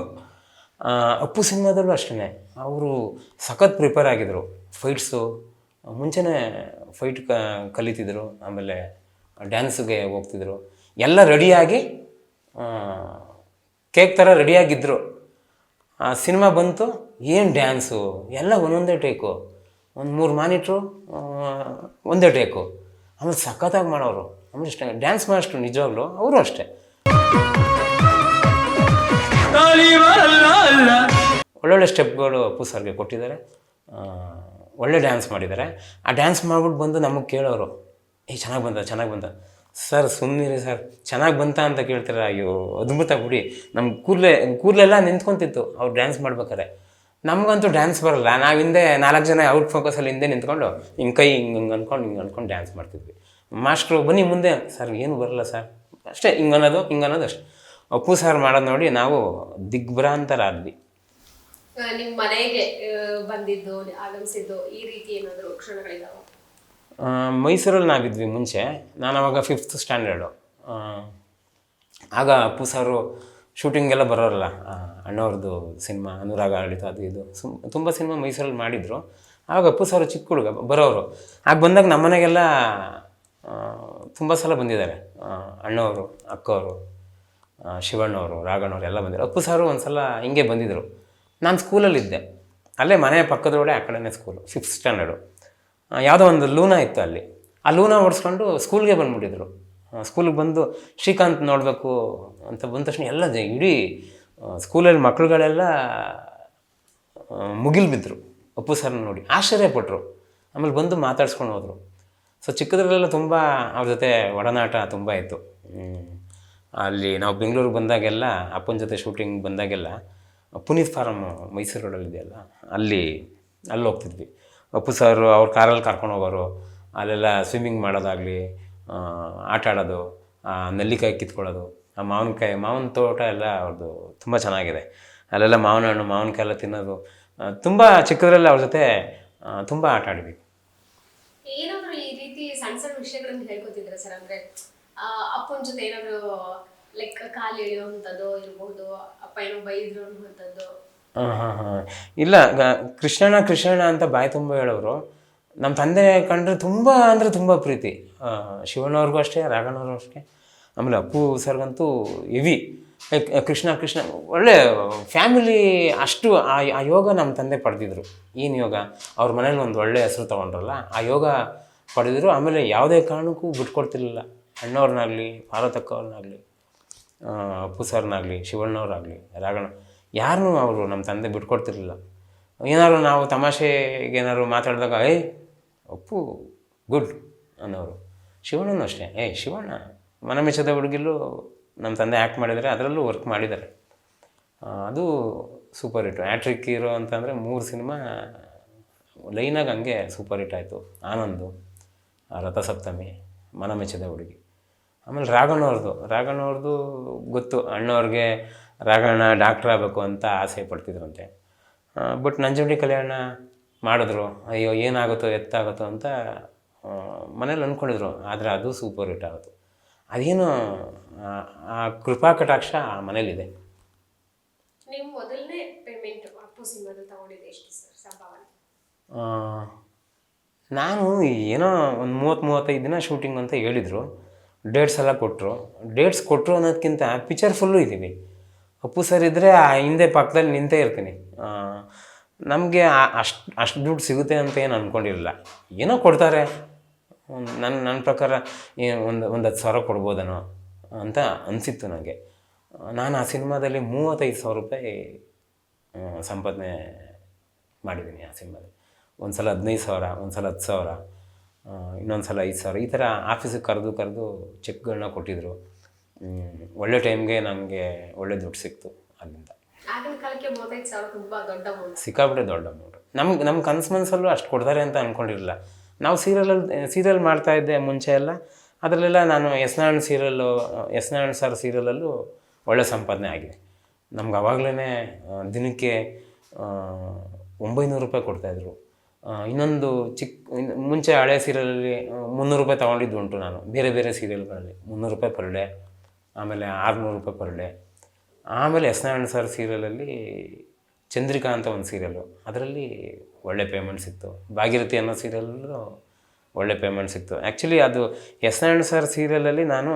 ಅಪ್ಪು ಸಿನಿಮಾದಲ್ಲೂ ಅಷ್ಟೇ, ಅವರು ಸಖತ್ ಪ್ರಿಪೇರ್ ಆಗಿದ್ದರು. ಫೈಟ್ಸು ಮುಂಚೆನೇ ಫೈಟ್ ಕಲಿತಿದ್ರು. ಆಮೇಲೆ ಡ್ಯಾನ್ಸ್ಗೆ ಹೋಗ್ತಿದ್ರು. ಎಲ್ಲ ರೆಡಿಯಾಗಿ ಕೇಕ್ ಥರ ರೆಡಿಯಾಗಿದ್ದರು. ಆ ಸಿನಿಮಾ ಬಂತು, ಏನು ಡ್ಯಾನ್ಸು, ಎಲ್ಲ ಒಂದೊಂದೇ ಟೇಕು, ಒಂದು 3 ಮಾನಿಟ್ರು, ಒಂದೇ ಟೇಕು. ಆಮೇಲೆ ಸಖತ್ತಾಗಿ ಮಾಡೋರು. ಆಮೇಲೆ ಇಷ್ಟ ಡ್ಯಾನ್ಸ್ ಮಾಡೋಷ್ಟು ನಿಜವಾಗ್ಲೂ ಅವರು ಅಷ್ಟೇ. ಒಳ್ಳೊಳ್ಳೆ ಸ್ಟೆಪ್ಗಳು ಅಪ್ಪು ಸರ್ಗೆ ಕೊಟ್ಟಿದ್ದಾರೆ. ಒಳ್ಳೆ ಡ್ಯಾನ್ಸ್ ಮಾಡಿದ್ದಾರೆ. ಆ ಡ್ಯಾನ್ಸ್ ಮಾಡ್ಬಿಟ್ಟು ಬಂದು ನಮಗೆ ಕೇಳೋರು, ಚೆನ್ನಾಗಿ ಬಂತ ಸರ್, ಸುಮ್ಮನಿರಿ ಸರ್, ಚೆನ್ನಾಗಿ ಬಂತ ಅಂತ ಕೇಳ್ತಾರೆ. ಅಯ್ಯೋ ಅದ್ಭುತ ಬಿಡಿ. ನಮ್ಮ ಕೂದಲೆಲ್ಲ ನಿಂತ್ಕೊತಿತ್ತು ಅವ್ರು ಡ್ಯಾನ್ಸ್ ಮಾಡ್ಬೇಕಾರೆ. ನಮಗಂತೂ ಡ್ಯಾನ್ಸ್ ಬರಲ್ಲ. ನಾವು ಹಿಂದೆ 4 ಜನ ಔಟ್ ಫೋಕಸಲ್ಲಿ ಹಿಂದೆ ನಿಂತ್ಕೊಂಡು ಹಿಂಗೆ ಕೈ ಹಿಂಗೆ ಅಂದ್ಕೊಂಡು ಡ್ಯಾನ್ಸ್ ಮಾಡ್ತಿದ್ವಿ. ಮಾಸ್ಟ್ರು ಬನ್ನಿ ಮುಂದೆ, ಸರ್ ಏನು ಬರಲ್ಲ ಸರ್, ಅಷ್ಟೇ ಹಿಂಗೆ ಅನ್ನೋದು ಅಷ್ಟೇ. ಅಪ್ಪು ಸರ್ ಮಾಡೋದು ನೋಡಿ ನಾವು ದಿಗ್ಭ್ರಾಂತರಾದ್ವಿ. ನಿಮ್ಮ ಮನೆಗೆ ಬಂದಿದ್ದು, ಆಗಮಿಸಿದ್ದು, ಈ ರೀತಿ ಏನಾದರೂ ಕ್ಷಣಗಳಿದಾವೆ? ಮೈಸೂರಲ್ಲಿ ನಾವಿದ್ವಿ ಮುಂಚೆ. ನಾನು ಅವಾಗ 5th ಸ್ಟ್ಯಾಂಡರ್ಡು. ಆಗ ಅಪ್ಪು ಸಾರು ಶೂಟಿಂಗೆಲ್ಲ ಬರೋರಲ್ಲ, ಅಣ್ಣವ್ರದ್ದು ಸಿನಿಮಾ ಅನುರಾಗ ಆಡಿತು, ಅದು ಇದು ತುಂಬ ಸಿನಿಮಾ ಮೈಸೂರಲ್ಲಿ ಮಾಡಿದರು. ಆವಾಗ ಅಪ್ಪು ಸರ್ ಚಿಕ್ಕ ಹುಡುಗ ಬರೋರು. ಆಗ ಬಂದಾಗ ನಮ್ಮ ಮನೆಗೆಲ್ಲ ತುಂಬ ಸಲ ಬಂದಿದ್ದಾರೆ. ಅಣ್ಣವರು, ಅಕ್ಕವರು, ಶಿವಣ್ಣವರು, ರಾಘಣ್ಣವ್ರು ಎಲ್ಲ ಬಂದಿದ್ರು. ಅಪ್ಪು ಸಾರು ಒಂದು ಸಲ ಹಿಂಗೆ ಬಂದಿದ್ದರು. ನಾನು ಸ್ಕೂಲಲ್ಲಿದ್ದೆ, ಅಲ್ಲೇ ಮನೆ ಪಕ್ಕದೊಳಗಡೆ ಆ ಕಡೆನೇ ಸ್ಕೂಲು, 6th ಸ್ಟ್ಯಾಂಡರ್ಡು. ಯಾವುದೋ ಒಂದು ಲೂನಾ ಇತ್ತು ಅಲ್ಲಿ. ಆ ಲೂನಾ ಓಡಿಸ್ಕೊಂಡು ಸ್ಕೂಲ್ಗೆ ಬಂದುಬಿಟ್ಟಿದ್ರು. ಸ್ಕೂಲಿಗೆ ಬಂದು ಶ್ರೀಕಾಂತ್ ನೋಡಬೇಕು ಅಂತ ಬಂದ ತಕ್ಷಣ ಎಲ್ಲ ಇಡೀ ಸ್ಕೂಲಲ್ಲಿ ಮಕ್ಕಳುಗಳೆಲ್ಲ ಮುಗಿಲು ಬಿದ್ದರು ಅಪ್ಪು ಸರ್ನ ನೋಡಿ, ಆಶ್ಚರ್ಯಪಟ್ಟರು. ಆಮೇಲೆ ಬಂದು ಮಾತಾಡ್ಸ್ಕೊಂಡು ಹೋದರು. ಸೊ ಚಿಕ್ಕದ್ರಲ್ಲೆಲ್ಲ ತುಂಬ ಅವ್ರ ಜೊತೆ ಒಡನಾಟ ತುಂಬ ಇತ್ತು. ಅಲ್ಲಿ ನಾವು ಬೆಂಗಳೂರಿಗೆ ಬಂದಾಗೆಲ್ಲ, ಅಪ್ಪನ ಜೊತೆ ಶೂಟಿಂಗ್ ಬಂದಾಗೆಲ್ಲ ಪುನೀತ್ ಫಾರಮ್ ಮೈಸೂರು ರೋಡಲ್ಲಿದೆಯಲ್ಲ, ಅಲ್ಲಿ ಹೋಗ್ತಿದ್ವಿ. ಅಪ್ಪು ಸರ್ ಅವ್ರ ಕಾರಲ್ಲಿ ಕರ್ಕೊಂಡು ಹೋಗೋರು. ಅಲ್ಲೆಲ್ಲ ಸ್ವಿಮ್ಮಿಂಗ್ ಮಾಡೋದಾಗಲಿ, ಆಟ ಆಡೋದು, ನೆಲ್ಲಿಕಾಯಿ ಕಿತ್ಕೊಳ್ಳೋದು, ಆ ಮಾವಿನ ತೋಟ ಎಲ್ಲ ಅವ್ರದ್ದು ತುಂಬ ಚೆನ್ನಾಗಿದೆ. ಅಲ್ಲೆಲ್ಲ ಮಾವಿನ ಹಣ್ಣು, ಮಾವಿನಕಾಯಿ ಎಲ್ಲ ತಿನ್ನೋದು. ತುಂಬ ಚಿಕ್ಕದ್ರಲ್ಲಿ ಅವ್ರ ಜೊತೆ ತುಂಬ ಆಟ ಆಡಿದ್ವಿ. ಏನಾದರೂ ಈ ರೀತಿ ಸಣ್ಣ ಸಣ್ಣ ವಿಷಯಗಳನ್ನು ಹೇಳ್ಕೊತಿದ್ರೆ ಸರ್? ಅಂದರೆ ಅಪ್ಪನ ಜೊತೆ ಏನಾದರೂ ಲೈಕ್ ಕಾಲು ಎಳೆಯುವಂಥದ್ದು ಇರ್ಬೋದು, ಅಪ್ಪ ಏನೋ ಬೈದ್ರು ಅನ್ನುವಂಥದ್ದು? ಹಾಂ. ಇಲ್ಲ, ಕೃಷ್ಣಣ್ಣ ಅಂತ ಬಾಯಿ ತುಂಬ ಹೇಳೋರು. ನಮ್ಮ ತಂದೆ ಕಂಡ್ರೆ ತುಂಬ ಅಂದರೆ ತುಂಬ ಪ್ರೀತಿ. ಶಿವಣ್ಣವ್ರಿಗೂ ಅಷ್ಟೇ, ರಾಘಣ್ಣವ್ರಿಗೂ ಅಷ್ಟೇ. ಆಮೇಲೆ ಅಪ್ಪು ಸರ್ಗಂತೂ ಹೆವಿ. ಕೃಷ್ಣ ಒಳ್ಳೆ ಫ್ಯಾಮಿಲಿ. ಅಷ್ಟು ಆ ಯೋಗ ನಮ್ಮ ತಂದೆ ಪಡೆದಿದ್ರು. ಏನು ಯೋಗ? ಅವ್ರ ಮನೇಲಿ ಒಂದು ಒಳ್ಳೆ ಹೆಸರು ತೊಗೊಂಡ್ರಲ್ಲ, ಆ ಯೋಗ ಪಡೆದಿದ್ರು. ಆಮೇಲೆ ಯಾವುದೇ ಕಾರಣಕ್ಕೂ ಬಿಟ್ಕೊಡ್ತಿರ್ಲಿಲ್ಲ. ಅಣ್ಣವ್ರನ್ನಾಗಲಿ, ಪಾರ್ವತಕ್ಕವ್ರನ್ನಾಗಲಿ, ಅಪ್ಪು ಸರ್ನಾಗಲಿ, ಶಿವಣ್ಣವ್ರಾಗಲಿ, ರಾಘಣ್ಣ, ಯಾರನ್ನೂ ಅವರು ನಮ್ಮ ತಂದೆ ಬಿಟ್ಕೊಡ್ತಿರ್ಲಿಲ್ಲ. ಏನಾದ್ರು ನಾವು ತಮಾಷೆಗೆ ಏನಾದ್ರು ಮಾತಾಡಿದಾಗ ಅಪ್ಪು ಗುಡ್ ಅನ್ನೋರು. ಶಿವಣ್ಣನೂ ಅಷ್ಟೇ, ಶಿವಣ್ಣ ಮನಮೆಚ್ಚದ ಹುಡುಗಿಲ್ಲೂ ನಮ್ಮ ತಂದೆ ಆ್ಯಕ್ಟ್ ಮಾಡಿದರೆ, ಅದರಲ್ಲೂ ವರ್ಕ್ ಮಾಡಿದ್ದಾರೆ. ಅದು ಸೂಪರ್ ಹಿಟ್ಟು. ಆ್ಯಟ್ರಿಕ್ ಹೀರೋ ಅಂತಂದರೆ 3 ಸಿನಿಮಾ ಲೈನಾಗಿ ಹಂಗೆ ಸೂಪರ್ ಹಿಟ್ ಆಯಿತು. ಆನಂದು, ರಥಸಪ್ತಮಿ, ಮನಮೆಚ್ಚದ ಹುಡುಗಿ. ಆಮೇಲೆ ರಾಘಣ್ಣವ್ರದ್ದು ಗೊತ್ತು, ಅಣ್ಣವ್ರಿಗೆ ರಾಘಣ್ಣ ಡಾಕ್ಟ್ರ್ ಆಗಬೇಕು ಅಂತ ಆಸೆ ಪಡ್ತಿದ್ರಂತೆ. ಬಟ್ ನಂಜುಂಡಿ ಕಲ್ಯಾಣ ಮಾಡಿದ್ರು. ಅಯ್ಯೋ ಏನಾಗುತ್ತೋ ಎತ್ತಾಗುತ್ತೋ ಅಂತ ಮನೇಲಿ ಅಂದ್ಕೊಂಡಿದ್ರು. ಆದರೆ ಅದು ಸೂಪರ್ ಹಿಟ್ ಆಗುತ್ತೆ. ಅದೇನು ಆ ಕೃಪಾ ಕಟಾಕ್ಷ ಆ ಮನೇಲಿದೆ. ನೀವು ಮೊದಲನೇ ಪೇಮೆಂಟ್ ಅಪ್ಪು ಸಿನಿಮಾದಲ್ಲಿ ತಗೊಂಡಿದ್ದು ಎಷ್ಟು ಸರ್, ಸಂಭಾವನೆ? ನಾನು ಏನೋ ಒಂದು 30-35 ದಿನ ಶೂಟಿಂಗ್ ಅಂತ ಹೇಳಿದರು. ಡೇಟ್ಸ್ ಎಲ್ಲ ಕೊಟ್ಟರು ಅನ್ನೋದಕ್ಕಿಂತ ಪಿಕ್ಚರ್ ಫುಲ್ಲು ಇದ್ದೀವಿ. ಅಪ್ಪು ಸರ್ ಇದ್ದರೆ ಆ ಹಿಂದೆ ಪಕ್ಕದಲ್ಲಿ ನಿಂತೇ ಇರ್ತೀನಿ. ನಮಗೆ ಅಷ್ಟು ದುಡ್ಡು ಸಿಗುತ್ತೆ ಅಂತ ಏನು ಅಂದ್ಕೊಂಡಿರಲಿಲ್ಲ. ಏನೋ ಕೊಡ್ತಾರೆ, ನನ್ನ ಪ್ರಕಾರ ಒಂದು 10,000 ಕೊಡ್ಬೋದೇನೋ ಅಂತ ಅನಿಸಿತ್ತು ನನಗೆ. ನಾನು ಆ ಸಿನಿಮಾದಲ್ಲಿ 35,000 ರೂಪಾಯಿ ಸಂಪಾದನೆ ಮಾಡಿದ್ದೀನಿ ಆ ಸಿನಿಮಾದಲ್ಲಿ. ಒಂದು ಸಲ 15,000, ಒಂದು ಸಲ 10,000, ಇನ್ನೊಂದು ಸಲ 5,000, ಈ ಥರ ಆಫೀಸಿಗೆ ಕರೆದು ಚೆಕ್ಗಳನ್ನ ಕೊಟ್ಟಿದ್ದರು. ಒಳ್ಳೆ ಟೈಮ್ಗೆ ನನಗೆ ಒಳ್ಳೆ ದುಡ್ಡು ಸಿಕ್ತು ಅಲ್ಲಿಂದ. ಆಗಿನ ಕಾಲಕ್ಕೆ 35,000 ತುಂಬ ದೊಡ್ಡ ಅಮೌಂಟ್, ಸಿಕ್ಕಾಬಿಟ್ಟೆ ದೊಡ್ಡ ಅಮೌಂಟ್. ನಮ್ಮ ಕನಸು ಮನಸ್ಸಲ್ಲೂ ಅಷ್ಟು ಕೊಡ್ತಾರೆ ಅಂತ ಅಂದ್ಕೊಂಡಿರಲಿಲ್ಲ. ನಾವು ಸೀರಿಯಲ್ ಮಾಡ್ತಾಯಿದ್ದೆ ಮುಂಚೆ ಎಲ್ಲ. ಅದರಲ್ಲೆಲ್ಲ ನಾನು ಎಸ್ ನಾರಾಯಣ್ ಸರ್ ಸೀರಿಯಲಲ್ಲೂ ಒಳ್ಳೆ ಸಂಪಾದನೆ ಆಗಿದೆ. ನಮ್ಗೆ ಆವಾಗಲೇ ದಿನಕ್ಕೆ 900 ರೂಪಾಯಿ ಕೊಡ್ತಾಯಿದ್ರು. ಇನ್ನೊಂದು ಮುಂಚೆ ಹಳೆ ಸೀರಿಯಲಲ್ಲಿ 300 ರೂಪಾಯಿ ತೊಗೊಂಡಿದ್ದು ಉಂಟು ನಾನು. ಬೇರೆ ಸೀರಿಯಲ್ಗಳಲ್ಲಿ 300 ರೂಪಾಯಿ ಪರ್ ಡೇ, ಆಮೇಲೆ 600 ರೂಪಾಯಿ ಪರ್ ಡೇ. ಆಮೇಲೆ ಎಸ್ ನಾರಾಯಣ್ ಸರ್ ಸೀರಿಯಲಲ್ಲಿ ಚಂದ್ರಿಕಾ ಅಂತ ಒಂದು ಸೀರಿಯಲ್ಲು, ಅದರಲ್ಲಿ ಒಳ್ಳೆ ಪೇಮೆಂಟ್ ಸಿಕ್ತು. ಭಾಗೀರಥಿ ಅನ್ನೋ ಸೀರಿಯಲ್ಲೂ ಒಳ್ಳೆ ಪೇಮೆಂಟ್ ಸಿಕ್ತು. ಆ್ಯಕ್ಚುಲಿ ಅದು ಎಸ್ ನಾರಾಯಣ್ ಸರ್ ಸೀರಿಯಲಲ್ಲಿ ನಾನು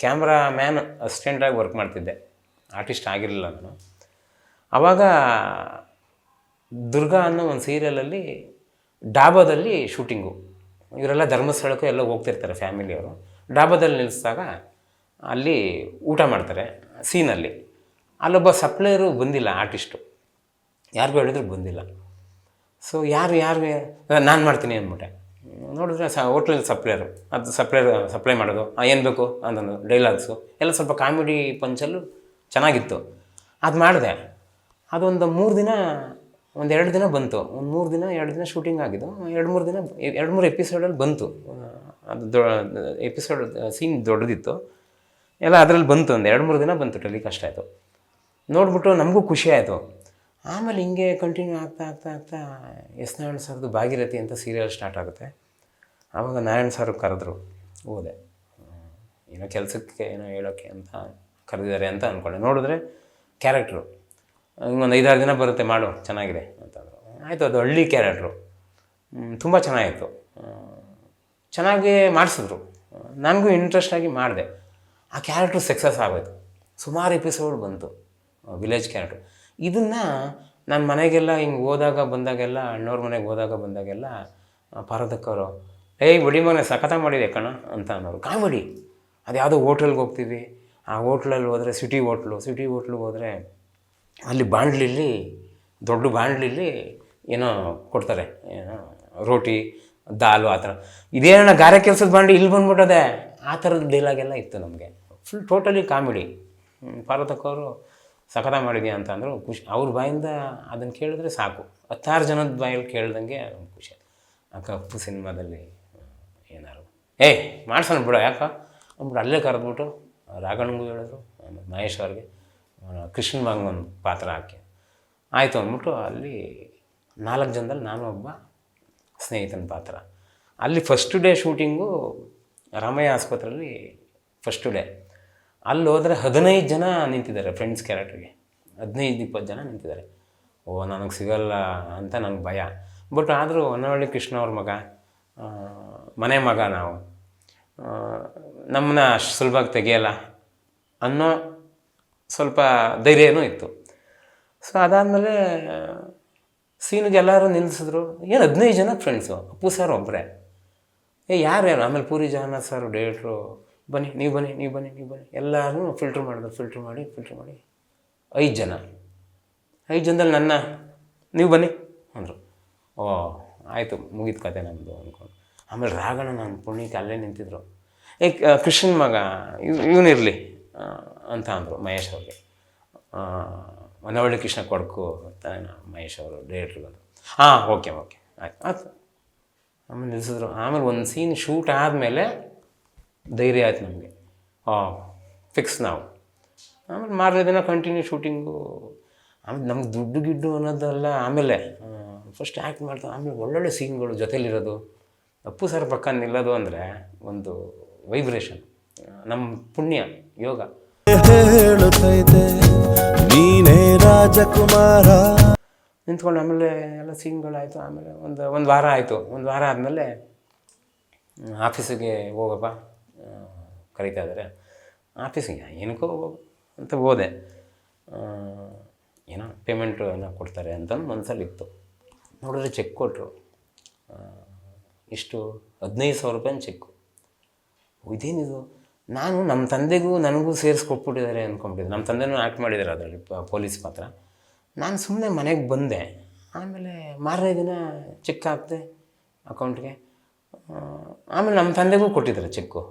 ಕ್ಯಾಮ್ರಾ ಮ್ಯಾನ್ ಅಸಿಸ್ಟೆಂಟಾಗಿ ವರ್ಕ್ ಮಾಡ್ತಿದ್ದೆ, ಆರ್ಟಿಸ್ಟ್ ಆಗಿರಲಿಲ್ಲ ನಾನು. ಆವಾಗ ದುರ್ಗಾ ಅನ್ನೋ ಒಂದು ಸೀರಿಯಲಲ್ಲಿ ಡಾಬಾದಲ್ಲಿ ಶೂಟಿಂಗು. ಇವರೆಲ್ಲ ಧರ್ಮಸ್ಥಳಕ್ಕೂ ಎಲ್ಲ ಹೋಗ್ತಿರ್ತಾರೆ ಫ್ಯಾಮಿಲಿಯವರು. ಡಾಬಾದಲ್ಲಿ ನಿಲ್ಲಿಸಿದಾಗ ಅಲ್ಲಿ ಊಟ ಮಾಡ್ತಾರೆ ಸೀನಲ್ಲಿ. ಅಲ್ಲೊಬ್ಬ ಸಪ್ಲೈಯರು ಬಂದಿಲ್ಲ, ಆರ್ಟಿಸ್ಟು. ಯಾರಿಗೂ ಹೇಳಿದ್ರು ಬಂದಿಲ್ಲ. ಸೊ ಯಾರಿಗೆ ನಾನು ಮಾಡ್ತೀನಿ ಅಂದ್ಬಿಟ್ಟೆ. ನೋಡಿದ್ರೆ ಹೋಟ್ಲಲ್ಲಿ ಸಪ್ಲೈಯರು, ಅದು ಸಪ್ಲೈ ಮಾಡೋದು, ಏನು ಬೇಕು ಅಂತಂದು ಡೈಲಾಗ್ಸು ಎಲ್ಲ ಸ್ವಲ್ಪ ಕಾಮಿಡಿ ಪಂಚಲ್ಲೂ ಚೆನ್ನಾಗಿತ್ತು. ಅದು ಮಾಡಿದೆ. ಅದೊಂದು 3 ದಿನ, 2 ದಿನ ಬಂತು. 2 ದಿನ ಶೂಟಿಂಗ್ ಆಗಿದ್ದು. 2-3 ಎಪಿಸೋಡಲ್ಲಿ ಬಂತು. ಅದು ಎಪಿಸೋಡ್ ಸೀನ್ ದೊಡ್ಡದಿತ್ತು ಎಲ್ಲ. ಅದರಲ್ಲಿ ಬಂತು, ಒಂದು 2-3 ದಿನ ಬಂತು, ಟೆಲಿಕಾಸ್ಟ್ ಆಯಿತು. ನೋಡ್ಬಿಟ್ಟು ನಮಗೂ ಖುಷಿ ಆಯಿತು. ಆಮೇಲೆ ಹಿಂಗೆ ಕಂಟಿನ್ಯೂ ಆಗ್ತಾ ಎಸ್ ನಾರಾಯಣ್ ಸರ್ದು ಭಾಗೀರಥಿ ಅಂತ ಸೀರಿಯಲ್ ಸ್ಟಾರ್ಟ್ ಆಗುತ್ತೆ. ಆವಾಗ ನಾರಾಯಣ್ ಸರ್ ಕರೆದ್ರು, ಹೋದೆ. ಏನೋ ಕೆಲಸಕ್ಕೆ ಏನೋ ಹೇಳೋಕ್ಕೆ ಅಂತ ಕರೆದಿದ್ದಾರೆ ಅಂತ ಅಂದ್ಕೊಂಡೆ. ನೋಡಿದ್ರೆ ಕ್ಯಾರೆಕ್ಟ್ರು ಹಿಂಗೊಂದು 5-6 ದಿನ ಬರುತ್ತೆ, ಮಾಡು ಚೆನ್ನಾಗಿದೆ ಅಂತಂದರು. ಆಯಿತು, ಅದು ಹಳ್ಳಿ ಕ್ಯಾರೆಕ್ಟ್ರು. ತುಂಬ ಚೆನ್ನಾಗಿತ್ತು. ಚೆನ್ನಾಗಿ ಮಾಡಿಸಿದ್ರು. ನನಗೂ ಇಂಟ್ರೆಸ್ಟಾಗಿ ಮಾಡಿದೆ. ಆ ಕ್ಯಾರೆಕ್ಟ್ರು ಸಕ್ಸಸ್ ಆಗೋಯ್ತು. ಸುಮಾರು ಎಪಿಸೋಡ್ ಬಂತು ವಿಲೇಜ್ ಕ್ಯಾರೆಕ್ಟ್ರು. ಇದನ್ನು ನಾನು ಮನೆಗೆಲ್ಲ ಹಿಂಗೆ ಹೋದಾಗ ಬಂದಾಗೆಲ್ಲ ಅಣ್ಣವ್ರ ಮನೆಗೆ ಹೋದಾಗ ಬಂದಾಗೆಲ್ಲ ಪಾರ್ವತಕ್ಕವರು ಏಯ್ ಬಡಿ ಮನೆ ಸಖತ ಮಾಡಿದೆ ಕಣ ಅಂತ ಅನ್ನೋರು. ಕಾಮಿಡಿ. ಅದು ಯಾವುದೋ ಹೋಟ್ಲಲ್ಗೆ ಹೋಗ್ತೀವಿ, ಆ ಹೋಟ್ಲಲ್ಲಿ ಹೋದರೆ ಸಿಟಿ ಹೋಟ್ಲಿಗೆ ಹೋದರೆ ಅಲ್ಲಿ ಬಾಣಲಿಲಿ ದೊಡ್ಡ ಬಾಣಲಿಲಿ ಏನೋ ಕೊಡ್ತಾರೆ, ಏನೋ ರೋಟಿ ದಾಲು ಆ ಥರ. ಇದೇನೋ ಗಾರೆ ಕೆಲಸದ ಬಾಂಡಿ ಇಲ್ಲಿ ಬಂದ್ಬಿಟ್ಟದೆ, ಆ ಥರದ ಡೈಲಾಗೆಲ್ಲ ಇತ್ತು ನಮಗೆ. Full totally comedy. ಪಾರ್ವತಕ್ಕವರು ಸಖತ ಮಾಡಿದ್ಯಾ ಅಂತ ಅಂದರು. ಖುಷಿ. ಅವ್ರ ಬಾಯಿಂದ ಅದನ್ನು ಕೇಳಿದ್ರೆ ಸಾಕು, 10 ಜನದ ಬಾಯಲ್ಲಿ ಕೇಳ್ದಂಗೆ ಖುಷಿ. ಅಕ್ಕ ಅಪ್ಪು ಸಿನಿಮಾದಲ್ಲಿ ಏನಾರು ಏಯ್ ಮಾಡ್ಸೋಣ ಬಿಡೋ ಯಾಕ ಅಂದ್ಬಿಟ್ಟು ಅಲ್ಲೇ ಕರೆದ್ಬಿಟ್ಟು ರಾಘಣ್ಣಂಗೂ ಹೇಳಿದ್ರು, ಮಹೇಶ್ ಅವ್ರಿಗೆ ಕೃಷ್ಣ ಮಗನ ಒಂದು ಪಾತ್ರ ಹಾಕಿ ಆಯಿತು ಅಂದ್ಬಿಟ್ಟು ಅಲ್ಲಿ 4 ಜನದಲ್ಲಿ ನಾನು ಒಬ್ಬ ಸ್ನೇಹಿತನ ಪಾತ್ರ. ಅಲ್ಲಿ ಫಸ್ಟ್ ಡೇ ಶೂಟಿಂಗು ರಾಮಯ್ಯ ಆಸ್ಪತ್ರೆಯಲ್ಲಿ ಫಸ್ಟ್ ಡೇ. ಅಲ್ಲಿ ಹೋದರೆ 15 ಜನ ನಿಂತಿದ್ದಾರೆ ಫ್ರೆಂಡ್ಸ್ ಕ್ಯಾರೆಕ್ಟ್ರಿಗೆ. 15-20 ಜನ ನಿಂತಿದ್ದಾರೆ. ನನಗೆ ಸಿಗಲ್ಲ ಅಂತ ನನಗೆ ಭಯ. ಬಟ್ ಆದರೂ ಹೊನ್ನವಳ್ಳಿ ಕೃಷ್ಣ ಅವ್ರ ಮಗ, ಮನೆ ಮಗ ನಾವು, ನಮ್ಮನ್ನ ಅಷ್ಟು ಸುಲಭವಾಗಿ ತೆಗೆಯಲ್ಲ ಅನ್ನೋ ಸ್ವಲ್ಪ ಧೈರ್ಯನೂ ಇತ್ತು. ಸೊ ಅದಾದಮೇಲೆ ಸೀನಿಗೆ ಎಲ್ಲರೂ ನಿಲ್ಲಿಸಿದ್ರು. ಏನು 15 ಜನ ಫ್ರೆಂಡ್ಸು, ಅಪ್ಪು ಸರ್ ಒಬ್ಬರೇ. ಯಾರು ಆಮೇಲೆ ಪೂರಿ ಜಗನ್ನಾಥ್ ಸರ್ ಡೈರೆಕ್ಟ್ರು, ಬನ್ನಿ ನೀವು ಬನ್ನಿ ಎಲ್ಲರೂ ಫಿಲ್ಟ್ರ್ ಮಾಡಿ 5 ಜನ. 5 ಜನದಲ್ಲಿ ನನ್ನ ನೀವು ಬನ್ನಿ ಅಂದರು. ಓ ಆಯಿತು, ಮುಗಿದ ಕತೆ ನಮ್ಮದು ಅಂದ್ಕೊಂಡು. ಆಮೇಲೆ ರಾಘಣ್ಣ ನನ್ನ ಪುಣ್ಯಕ್ಕೆ ಅಲ್ಲೇ ನಿಂತಿದ್ರು. ಕೃಷ್ಣನ ಮಗ ಇವನಿರಲಿ ಅಂತ ಅಂದರು ಮಹೇಶ್ ಅವ್ರಿಗೆ. ಹೊನ್ನವಳ್ಳಿ ಕೃಷ್ಣ ಕೊಡ್ಕು ಅಂತ ಮಹೇಶ್ ಅವರು ಡೈರೆಕ್ಟ್ರಿಗೆ ಬಂದರು. ಓಕೆ ಆಯ್ತು ಆಮೇಲೆ ನಿಲ್ಲಿಸಿದ್ರು. ಆಮೇಲೆ ಒಂದು ಸೀನ್ ಶೂಟ್ ಆದಮೇಲೆ ಧೈರ್ಯ ಆಯ್ತು ನಮಗೆ. ಫಿಕ್ಸ್ ನಾವು. ಆಮೇಲೆ ಮಾರನೇ ದಿನ ಕಂಟಿನ್ಯೂ ಶೂಟಿಂಗು. ಆಮೇಲೆ ನಮ್ಗೆ ದುಡ್ಡು ಗಿಡ್ಡು ಅನ್ನೋದಲ್ಲ. ಆಮೇಲೆ ಫಸ್ಟ್ ಆ್ಯಕ್ಟ್ ಮಾಡ್ತಾ ಆಮೇಲೆ ಒಳ್ಳೊಳ್ಳೆ ಸೀನ್ಗಳು ಜೊತೆಲಿರೋದು. ಅಪ್ಪು ಸರ್ ಪಕ್ಕ ನಿಲ್ಲೋದು ಅಂದರೆ ಒಂದು ವೈಬ್ರೇಷನ್, ನಮ್ಮ ಪುಣ್ಯ, ಯೋಗ. ಹೇಳುತ್ತೈತೆ ನೀನೇ ರಾಜಕುಮಾರ ನಿಂತ್ಕೊಂಡು ಆಮೇಲೆ ಎಲ್ಲ ಸೀನ್ಗಳಾಯಿತು. ಆಮೇಲೆ ಒಂದು ವಾರ ಆಯಿತು. ಒಂದು ವಾರ ಆದಮೇಲೆ ಆಫೀಸಿಗೆ ಹೋಗಪ್ಪ ಕರೀತಾ ಇದ್ದಾರೆ. ಆಫೀಸಿಗೆ ಏನಕ್ಕೋ ಅಂತ ಹೋದೆ. ಏನೋ ಪೇಮೆಂಟು ಏನೋ ಕೊಡ್ತಾರೆ ಅಂತಂದು ಮನಸ್ಸಲ್ಲಿತ್ತು. ನೋಡಿದ್ರೆ ಚೆಕ್ ಕೊಟ್ಟರು. ಇಷ್ಟು 15,000 ರೂಪಾಯಿನ ಚೆಕ್ಕು. ಇದೇನಿದು? ನಾನು ನಮ್ಮ ತಂದೆಗೂ ನನಗೂ ಸೇರಿಸ್ಕೊಟ್ಬಿಟ್ಟಿದ್ದಾರೆ ಅಂದ್ಕೊಂಬಿಟ್ಟಿದ್ದೆ. ನಮ್ಮ ತಂದೆನೂ ಆ್ಯಕ್ಟ್ ಮಾಡಿದ್ದಾರೆ ಅದರಲ್ಲಿ ಪೊಲೀಸ್ ಪಾತ್ರ. ನಾನು ಸುಮ್ಮನೆ ಮನೆಗೆ ಬಂದೆ. ಆಮೇಲೆ ಮಾರನೇ ದಿನ ಚೆಕ್ ಹಾಕಿದೆ ಅಕೌಂಟ್ಗೆ. ಆಮೇಲೆ ನಮ್ಮ ತಂದೆಗೂ ಕೊಟ್ಟಿದ್ದಾರೆ ಚೆಕ್ಕು.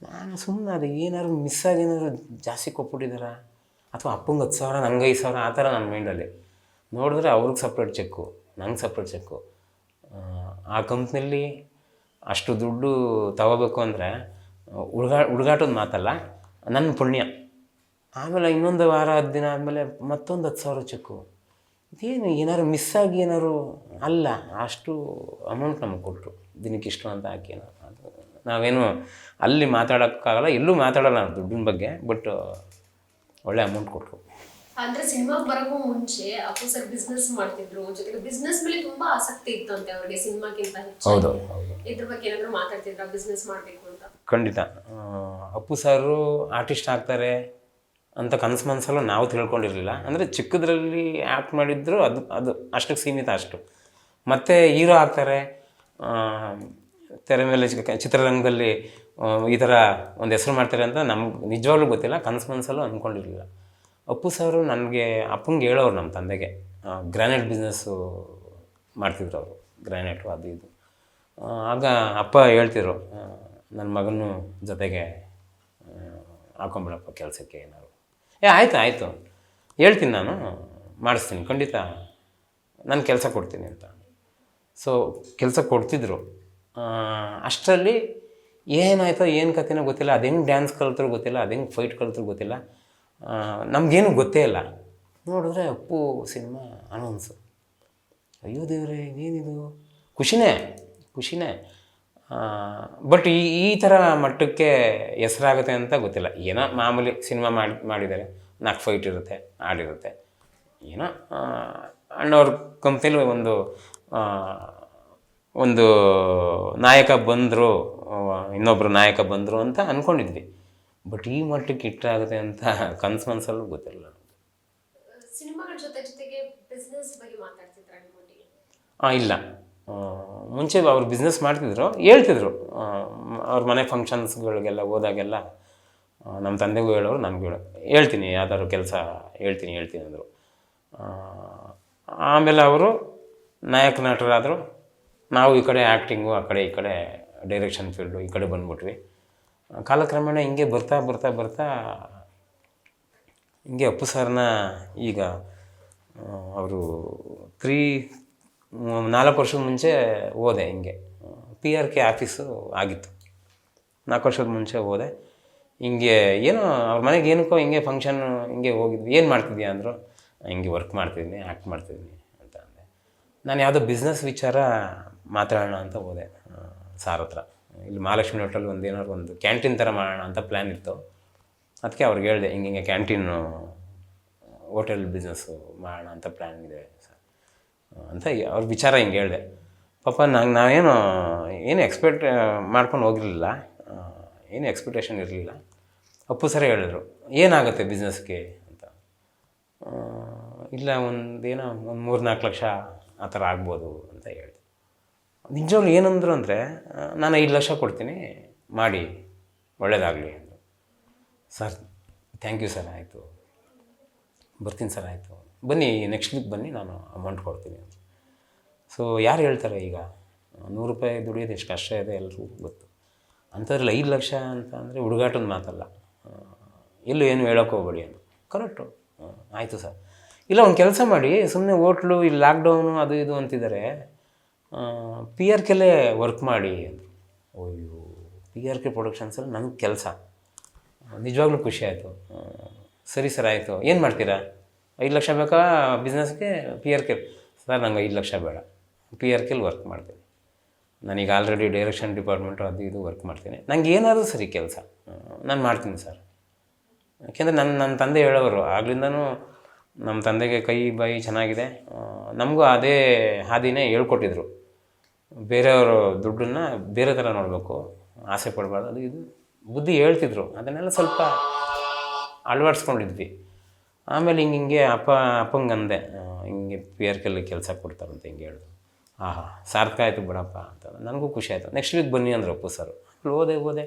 ನಾನು ಸುಮ್ಮನೆ ಅದು ಏನಾದ್ರು ಮಿಸ್ಸಾಗಿ ಏನಾದ್ರು ಜಾಸ್ತಿ ಕೊಟ್ಬಿಟ್ಟಿದ್ದಾರಾ, ಅಥವಾ ಅಪ್ಪಂಗೆ 10,000 ನನಗೆ 5,000 ಆ ಥರ ನನ್ನ ಮೈಂಡಲ್ಲಿ. ನೋಡಿದ್ರೆ ಅವ್ರಿಗೆ ಸಪ್ರೇಟ್ ಚೆಕ್ಕು, ನಂಗೆ ಸಪ್ರೇಟ್ ಚೆಕ್ಕು. ಆ ಕಂಪ್ನಿಲಿ ಅಷ್ಟು ದುಡ್ಡು ತಗೋಬೇಕು ಅಂದರೆ ಹುಡುಗಾಟದ ಮಾತಲ್ಲ, ನನ್ನ ಪುಣ್ಯ. ಆಮೇಲೆ ಇನ್ನೊಂದು ವಾರ 10 ದಿನ ಆದಮೇಲೆ ಮತ್ತೊಂದು 10,000 ಚೆಕ್ಕು. ಇದೇನು ಏನಾದ್ರು ಮಿಸ್ಸಾಗಿ ಏನಾದ್ರು ಅಲ್ಲ, ಅಷ್ಟು ಅಮೌಂಟ್ ನಮಗೆ ಕೊಟ್ಟರು. ದಿನಕ್ಕಿಷ್ಟು ಅಂತ ಹಾಕಿ ಅದು ನಾವೇನು ಅಲ್ಲಿ ಮಾತಾಡೋಕ್ಕಾಗಲ್ಲ, ಎಲ್ಲೂ ಮಾತಾಡೋಲ್ಲ ನಾವು ದುಡ್ಡಿನ ಬಗ್ಗೆ. ಬಟ್ ಒಳ್ಳೆ ಅಮೌಂಟ್ ಕೊಟ್ಟರು. ಅಂದ್ರೆ ಸಿನಿಮಾಗೆ ಬರೋಕ್ಕೂ ಮುಂಚೆ ಅಪ್ಪು ಸರ್ ಬಿಸ್ನೆಸ್ ಮಾಡ್ತಿದ್ರು, ಜೊತೆಗೆ ಬಿಸ್ನೆಸ್ ಮೇಲೆ ತುಂಬಾ ಆಸಕ್ತಿ ಇತ್ತಂತೆ ಅವ್ರಿಗೆ ಸಿನಿಮಾಗಿಂತ ಹೆಚ್ಚು. ಹೌದು. ಇದ್ರ ಬಗ್ಗೆ ಏನಾದ್ರು ಮಾತಾಡ್ತಿದ್ರ ಬಿಸ್ನೆಸ್ ಮಾಡಬೇಕು ಅಂತ? ಖಂಡಿತ. ಅಪ್ಪು ಸಾರು ಆರ್ಟಿಸ್ಟ್ ಆಗ್ತಾರೆ ಅಂತ ಮನಸ್ಸಲ್ಲೂ ನಾವು ತಿಳ್ಕೊಂಡಿರಲಿಲ್ಲ. ಅಂದರೆ ಚಿಕ್ಕದ್ರಲ್ಲಿ ಆ್ಯಕ್ಟ್ ಮಾಡಿದ್ರು, ಅದು ಅಷ್ಟಕ್ಕೆ ಸೀಮಿತ ಅಷ್ಟು. ಮತ್ತು ಹೀರೋ ಆಗ್ತಾರೆ, ತೆರೆ ಮೇಲೆ ಚಿತ್ರರಂಗದಲ್ಲಿ ಈ ಥರ ಒಂದು ಹೆಸರು ಮಾಡ್ತಾರೆ ಅಂತ ನಮ್ಗೆ ನಿಜವಾಗ್ಲೂ ಗೊತ್ತಿಲ್ಲ, ಮನಸ್ಸಲ್ಲೂ ಅಂದ್ಕೊಂಡಿರಲಿಲ್ಲ. ಅಪ್ಪು ಸಾರು ನನಗೆ ಅಪ್ಪಂಗೆ ಹೇಳೋರು, ನಮ್ಮ ತಂದೆಗೆ ಗ್ರಾನೈಟ್ ಬಿಸ್ನೆಸ್ಸು ಮಾಡ್ತಿದ್ರು ಅವರು, ಗ್ರಾನೈಟು ಅದು ಇದು. ಆಗ ಅಪ್ಪ ಹೇಳ್ತಿದ್ರು, ನನ್ನ ಮಗನೂ ಜೊತೆಗೆ ಹಾಕೊಂಬಿಡಪ್ಪ ಕೆಲಸಕ್ಕೆ ಏನಾದ್ರು. ಆಯಿತು ಹೇಳ್ತೀನಿ, ನಾನು ಮಾಡಿಸ್ತೀನಿ, ಖಂಡಿತ ನಾನು ಕೆಲಸ ಕೊಡ್ತೀನಿ ಅಂತ. ಸೊ ಕೆಲಸ ಕೊಡ್ತಿದ್ರು. ಅಷ್ಟರಲ್ಲಿ ಏನಾಯ್ತೋ ಏನು ಕಥೆನೋ ಗೊತ್ತಿಲ್ಲ, ಅದು ಹೆಂಗೆ ಡ್ಯಾನ್ಸ್ ಕಲ್ತರು ಗೊತ್ತಿಲ್ಲ, ಅದು ಹೆಂಗೆ ಫೈಟ್ ಕಲ್ತರು ಗೊತ್ತಿಲ್ಲ, ನಮಗೇನು ಗೊತ್ತೇ ಇಲ್ಲ. ನೋಡಿದ್ರೆ ಅಪ್ಪು ಸಿನಿಮಾ ಅನೌನ್ಸು. ಅಯ್ಯೋ ದೇವ್ರೆ, ಏನಿದು? ಖುಷಿನೇ. ಬಟ್ ಈ ಥರ ಮಟ್ಟಕ್ಕೆ ಹೆಸರಾಗುತ್ತೆ ಅಂತ ಗೊತ್ತಿಲ್ಲ. ಏನೋ ಮಾಮೂಲಿ ಸಿನಿಮಾ ಮಾಡಿದ್ದಾರೆ, 4 ಫೈಟ್ ಇರುತ್ತೆ, ಹಾಡಿರುತ್ತೆ, ಏನೋ ಅಣ್ಣವ್ರ ಕಂಪ್ನಿಲಿ ಒಂದು ನಾಯಕ ಬಂದರು, ಇನ್ನೊಬ್ಬರು ನಾಯಕ ಬಂದರು ಅಂತ ಅಂದ್ಕೊಂಡಿದ್ವಿ. ಬಟ್ ಈ ಮಟ್ಟಕ್ಕೆ ಇಟ್ಟಾಗುತ್ತೆ ಅಂತ ಕನಸು ಮನಸ್ಸಲ್ಲೂ ಗೊತ್ತಿರಲಿಲ್ಲ. ಸಿನಿಮಾಗಳ ಜೊತೆಗೆ ಬಿಸ್ನೆಸ್ ಬಗ್ಗೆ ಮಾತಾಡ್ತಿದ್ರ ನಿಮ್ಮೊಟ್ಟಿಗೆ? ಇಲ್ಲ, ಮುಂಚೆ ಅವ್ರು ಬಿಸ್ನೆಸ್ ಮಾಡ್ತಿದ್ರು, ಹೇಳ್ತಿದ್ರು. ಅವ್ರ ಮನೆ ಫಂಕ್ಷನ್ಸ್ಗಳಿಗೆಲ್ಲ ಹೋದಾಗೆಲ್ಲ ನಮ್ಮ ತಂದೆಗೂ ಹೇಳೋರು, ನಮಗೂ ಹೇಳ್ತೀನಿ ಯಾವ್ದಾದ್ರು ಕೆಲಸ ಹೇಳ್ತೀನಿ ಅಂದರು. ಆಮೇಲೆ ಅವರು ನಾಯಕ ನಟರಾದರು. ನಾವು ಈ ಕಡೆ ಆ್ಯಕ್ಟಿಂಗು, ಆ ಕಡೆ ಈ ಕಡೆ ಡೈರೆಕ್ಷನ್ ಫೀಲ್ಡು ಈ ಕಡೆ ಬಂದ್ಬಿಟ್ವಿ. ಕಾಲಕ್ರಮೇಣ ಹಿಂಗೆ ಬರ್ತಾ ಬರ್ತಾ ಬರ್ತಾ ಹಿಂಗೆ ಅಪ್ಪು ಸರ್ನ ಈಗ ಅವರು 4 ವರ್ಷದ ಮುಂಚೆ ಹೋದೆ. ಹಿಂಗೆ PRK ಆಫೀಸು ಆಗಿತ್ತು. 4 ವರ್ಷದ ಮುಂಚೆ ಹೋದೆ. ಹಿಂಗೆ ಏನೋ ಅವ್ರ ಮನೆಗೆ ಏನಕ್ಕೋ ಹಿಂಗೆ ಫಂಕ್ಷನ್ನು ಹಿಂಗೆ ಹೋಗಿದ್ವಿ. ಏನು ಮಾಡ್ತಿದ್ಯಾ ಅಂದರು. ಹಿಂಗೆ ವರ್ಕ್ ಮಾಡ್ತಿದ್ದೀನಿ, ಆ್ಯಕ್ಟ್ ಮಾಡ್ತಿದ್ದೀನಿ ಅಂತ ಅಂದೆ. ನಾನು ಯಾವುದೋ ಬಿಸ್ನೆಸ್ ವಿಚಾರ ಮಾತಾಡೋಣ ಅಂತ ಹೋದೆ ಸಾರ್ ಹತ್ರ. ಇಲ್ಲಿ ಮಹಾಲಕ್ಷ್ಮಿ ಹೋಟೆಲ್ ಏನಾದ್ರು ಒಂದು ಕ್ಯಾಂಟೀನ್ ಥರ ಮಾಡೋಣ ಅಂತ ಪ್ಲ್ಯಾನ್ ಇತ್ತು. ಅದಕ್ಕೆ ಅವ್ರಿಗೆ ಹೇಳಿದೆ, ಹಿಂಗೆ ಕ್ಯಾಂಟೀನು ಹೋಟೆಲ್ ಬಿಸ್ನೆಸ್ಸು ಮಾಡೋಣ ಅಂತ ಪ್ಲ್ಯಾನ್ ಇದೆ ಸರ್ ಅಂತ ಅವ್ರ ವಿಚಾರ ಹಿಂಗೆ ಹೇಳಿದೆ. ಪಾಪ ನಾವೇನು ಎಕ್ಸ್ಪೆಕ್ಟ್ ಮಾಡ್ಕೊಂಡು ಹೋಗಿರಲಿಲ್ಲ, ಏನು ಎಕ್ಸ್ಪೆಕ್ಟೇಷನ್ ಇರಲಿಲ್ಲ. ಅಪ್ಪು ಸರೇ ಹೇಳಿದ್ರು, ಏನಾಗುತ್ತೆ ಬಿಸ್ನೆಸ್ಗೆ ಅಂತ. ಇಲ್ಲ ಒಂದು 3-4 ಲಕ್ಷ ಆ ಥರ ಆಗ್ಬೋದು ಅಂತ ಹೇಳಿದೆ. ನಿಜವಾಗ್ಲೂ ಏನಂದ್ರು ಅಂದರೆ, ನಾನು 5 ಲಕ್ಷ ಕೊಡ್ತೀನಿ, ಮಾಡಿ ಒಳ್ಳೇದಾಗಲಿ ಅಂದರು. ಸರ್ ಥ್ಯಾಂಕ್ ಯು ಸರ್, ಆಯಿತು ಬರ್ತೀನಿ ಸರ್, ಆಯಿತು ಬನ್ನಿ ನೆಕ್ಸ್ಟ್ ವೀಕ್ ಬನ್ನಿ, ನಾನು ಅಮೌಂಟ್ ಕೊಡ್ತೀನಿ ಅಂತ. ಸೊ ಯಾರು ಹೇಳ್ತಾರೆ ಈಗ ₹100 ದುಡಿಯೋದು ಎಷ್ಟು ಕಷ್ಟ ಇದೆ ಎಲ್ರಿಗೂ ಗೊತ್ತು. ಅಂಥದ್ರಲ್ಲಿ 5 ಲಕ್ಷ ಅಂತ ಅಂದರೆ ಹುಡುಗಾಟದ ಮಾತಲ್ಲ. ಎಲ್ಲೂ ಏನು ಹೇಳೋಕೆ ಹೋಗ್ಬೇಡಿ ಅಂದರು. ಕರೆಕ್ಟು, ಆಯಿತು ಸರ್. ಇಲ್ಲ ಒಂದು ಕೆಲಸ ಮಾಡಿ, ಸುಮ್ಮನೆ ಹೋಟ್ಲು ಇಲ್ಲಿ ಲಾಕ್ಡೌನು ಅದು ಇದು ಅಂತಿದ್ದಾರೆ, PRKಲೇ ವರ್ಕ್ ಮಾಡಿ ಅಂದರು. ಅಯ್ಯೋ, PRK ಪ್ರೊಡಕ್ಷನ್ಸಲ್ಲಿ ನನಗೆ ಕೆಲಸ. ನಿಜವಾಗ್ಲೂ ಖುಷಿ ಆಯಿತು. ಸರಿ ಸರ್, ಆಯಿತು, ಏನು ಮಾಡ್ತೀರಾ? 5 ಲಕ್ಷ ಬೇಕಾ ಬಿಸ್ನೆಸ್ಗೆ? PRK ಸರ್ ನಂಗೆ 5 ಲಕ್ಷ ಬೇಡ, PRKಲಿ ವರ್ಕ್ ಮಾಡ್ತೀನಿ. ನಾನೀಗ ಆಲ್ರೆಡಿ ಡೈರೆಕ್ಷನ್ ಡಿಪಾರ್ಟ್ಮೆಂಟು ಅದು ಇದು ವರ್ಕ್ ಮಾಡ್ತೀನಿ. ನಂಗೆ ಏನಾದರೂ ಸರಿ ಕೆಲಸ ನಾನು ಮಾಡ್ತೀನಿ ಸರ್. ಯಾಕೆಂದರೆ ನನ್ನ ತಂದೆ ಹೇಳೋರು ಆಗ್ಲಿಂದನೂ, ನಮ್ಮ ತಂದೆಗೆ ಕೈ ಬಾಯಿ ಚೆನ್ನಾಗಿದೆ. ನಮಗೂ ಅದೇ ಹಾದಿನೇ ಹೇಳ್ಕೊಟ್ಟಿದ್ರು. ಬೇರೆಯವರು ದುಡ್ಡನ್ನು ಬೇರೆ ಥರ ನೋಡಬೇಕು, ಆಸೆ ಪಡಬಾರ್ದು, ಅದು ಇದು ಬುದ್ಧಿ ಹೇಳ್ತಿದ್ರು. ಅದನ್ನೆಲ್ಲ ಸ್ವಲ್ಪ ಅಳವಡಿಸ್ಕೊಂಡಿದ್ವಿ. ಆಮೇಲೆ ಹಿಂಗೆ ಅಪ್ಪಂಗೆ ಅಂದೆ, ಹಿಂಗೆ PRKಲಿ ಕೆಲಸ ಕೊಡ್ತಾರಂತ ಹಿಂಗೆ ಹೇಳಿದ್ರು. ಸಾರ್ಥಕ ಆಯಿತು ಬಿಡಪ್ಪ ಅಂತ ನನಗೂ ಖುಷಿ ಆಯಿತು. ನೆಕ್ಸ್ಟ್ ವೀಕ್ ಬನ್ನಿ ಅಂದರು ಅಪ್ಪು ಸರ್. ಅಲ್ಲಿ ಹೋದೆ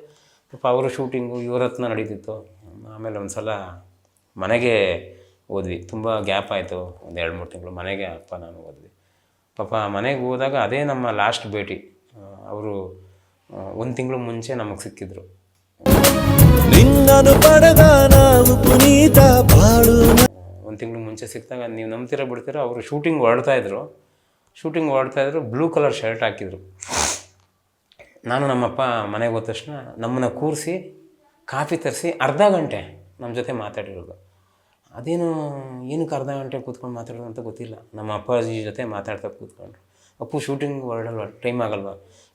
ಪಾಪ ಅವರು ಶೂಟಿಂಗು ಇವ್ರ ಹತ್ರ ನಡೀತಿತ್ತು. ಆಮೇಲೆ ಒಂದು ಸಲ ಮನೆಗೆ ಹೋದ್ವಿ. ತುಂಬ ಗ್ಯಾಪ್ ಆಯಿತು, ಒಂದು 2-3 ತಿಂಗಳು. ಮನೆಗೆ ಅಪ್ಪ ನಾನು ಹೋದ್ವಿ. ಪಾಪ ಮನೆಗೆ ಹೋದಾಗ ಅದೇ ನಮ್ಮ ಲಾಸ್ಟ್ ಭೇಟಿ. ಅವರು 1 ತಿಂಗಳು ಮುಂಚೆ ನಮಗೆ ಸಿಕ್ಕಿದ್ರು. ನಿನ್ನನು ಪಡೆದ ನಾವು ಪುನೀತ ಬಾಳು. 1 ತಿಂಗಳು ಮುಂಚೆ ಸಿಕ್ಕಿದಾಗ ನೀವು ನಂಬ್ತೀರ ಬಿಡ್ತೀರೋ, ಅವರು ಶೂಟಿಂಗ್ ಹೊರಡ್ತಾಯಿದ್ರು. ಬ್ಲೂ ಕಲರ್ ಶರ್ಟ್ ಹಾಕಿದ್ರು. ನಾನು ನಮ್ಮಪ್ಪ ಮನೆಗೆ ಹೋದ ತಕ್ಷಣ ನಮ್ಮನ್ನು ಕೂರಿಸಿ ಕಾಫಿ ತರಿಸಿ ಅರ್ಧ ಗಂಟೆ ನಮ್ಮ ಜೊತೆ ಮಾತಾಡಿರೋದು. ಏನಕ್ಕೆ ಅರ್ಧ ಗಂಟೆ ಕೂತ್ಕೊಂಡು ಮಾತಾಡೋದು ಅಂತ ಗೊತ್ತಿಲ್ಲ. ನಮ್ಮ ಅಪ್ಪಾಜಿ ಜೊತೆ ಮಾತಾಡ್ತಾ ಕೂತ್ಕೊಂಡ್ರು. ಅಪ್ಪು ಶೂಟಿಂಗ್ ಹೊರಡಲ್ವ, ಟೈಮ್ ಆಗಲ್ವ?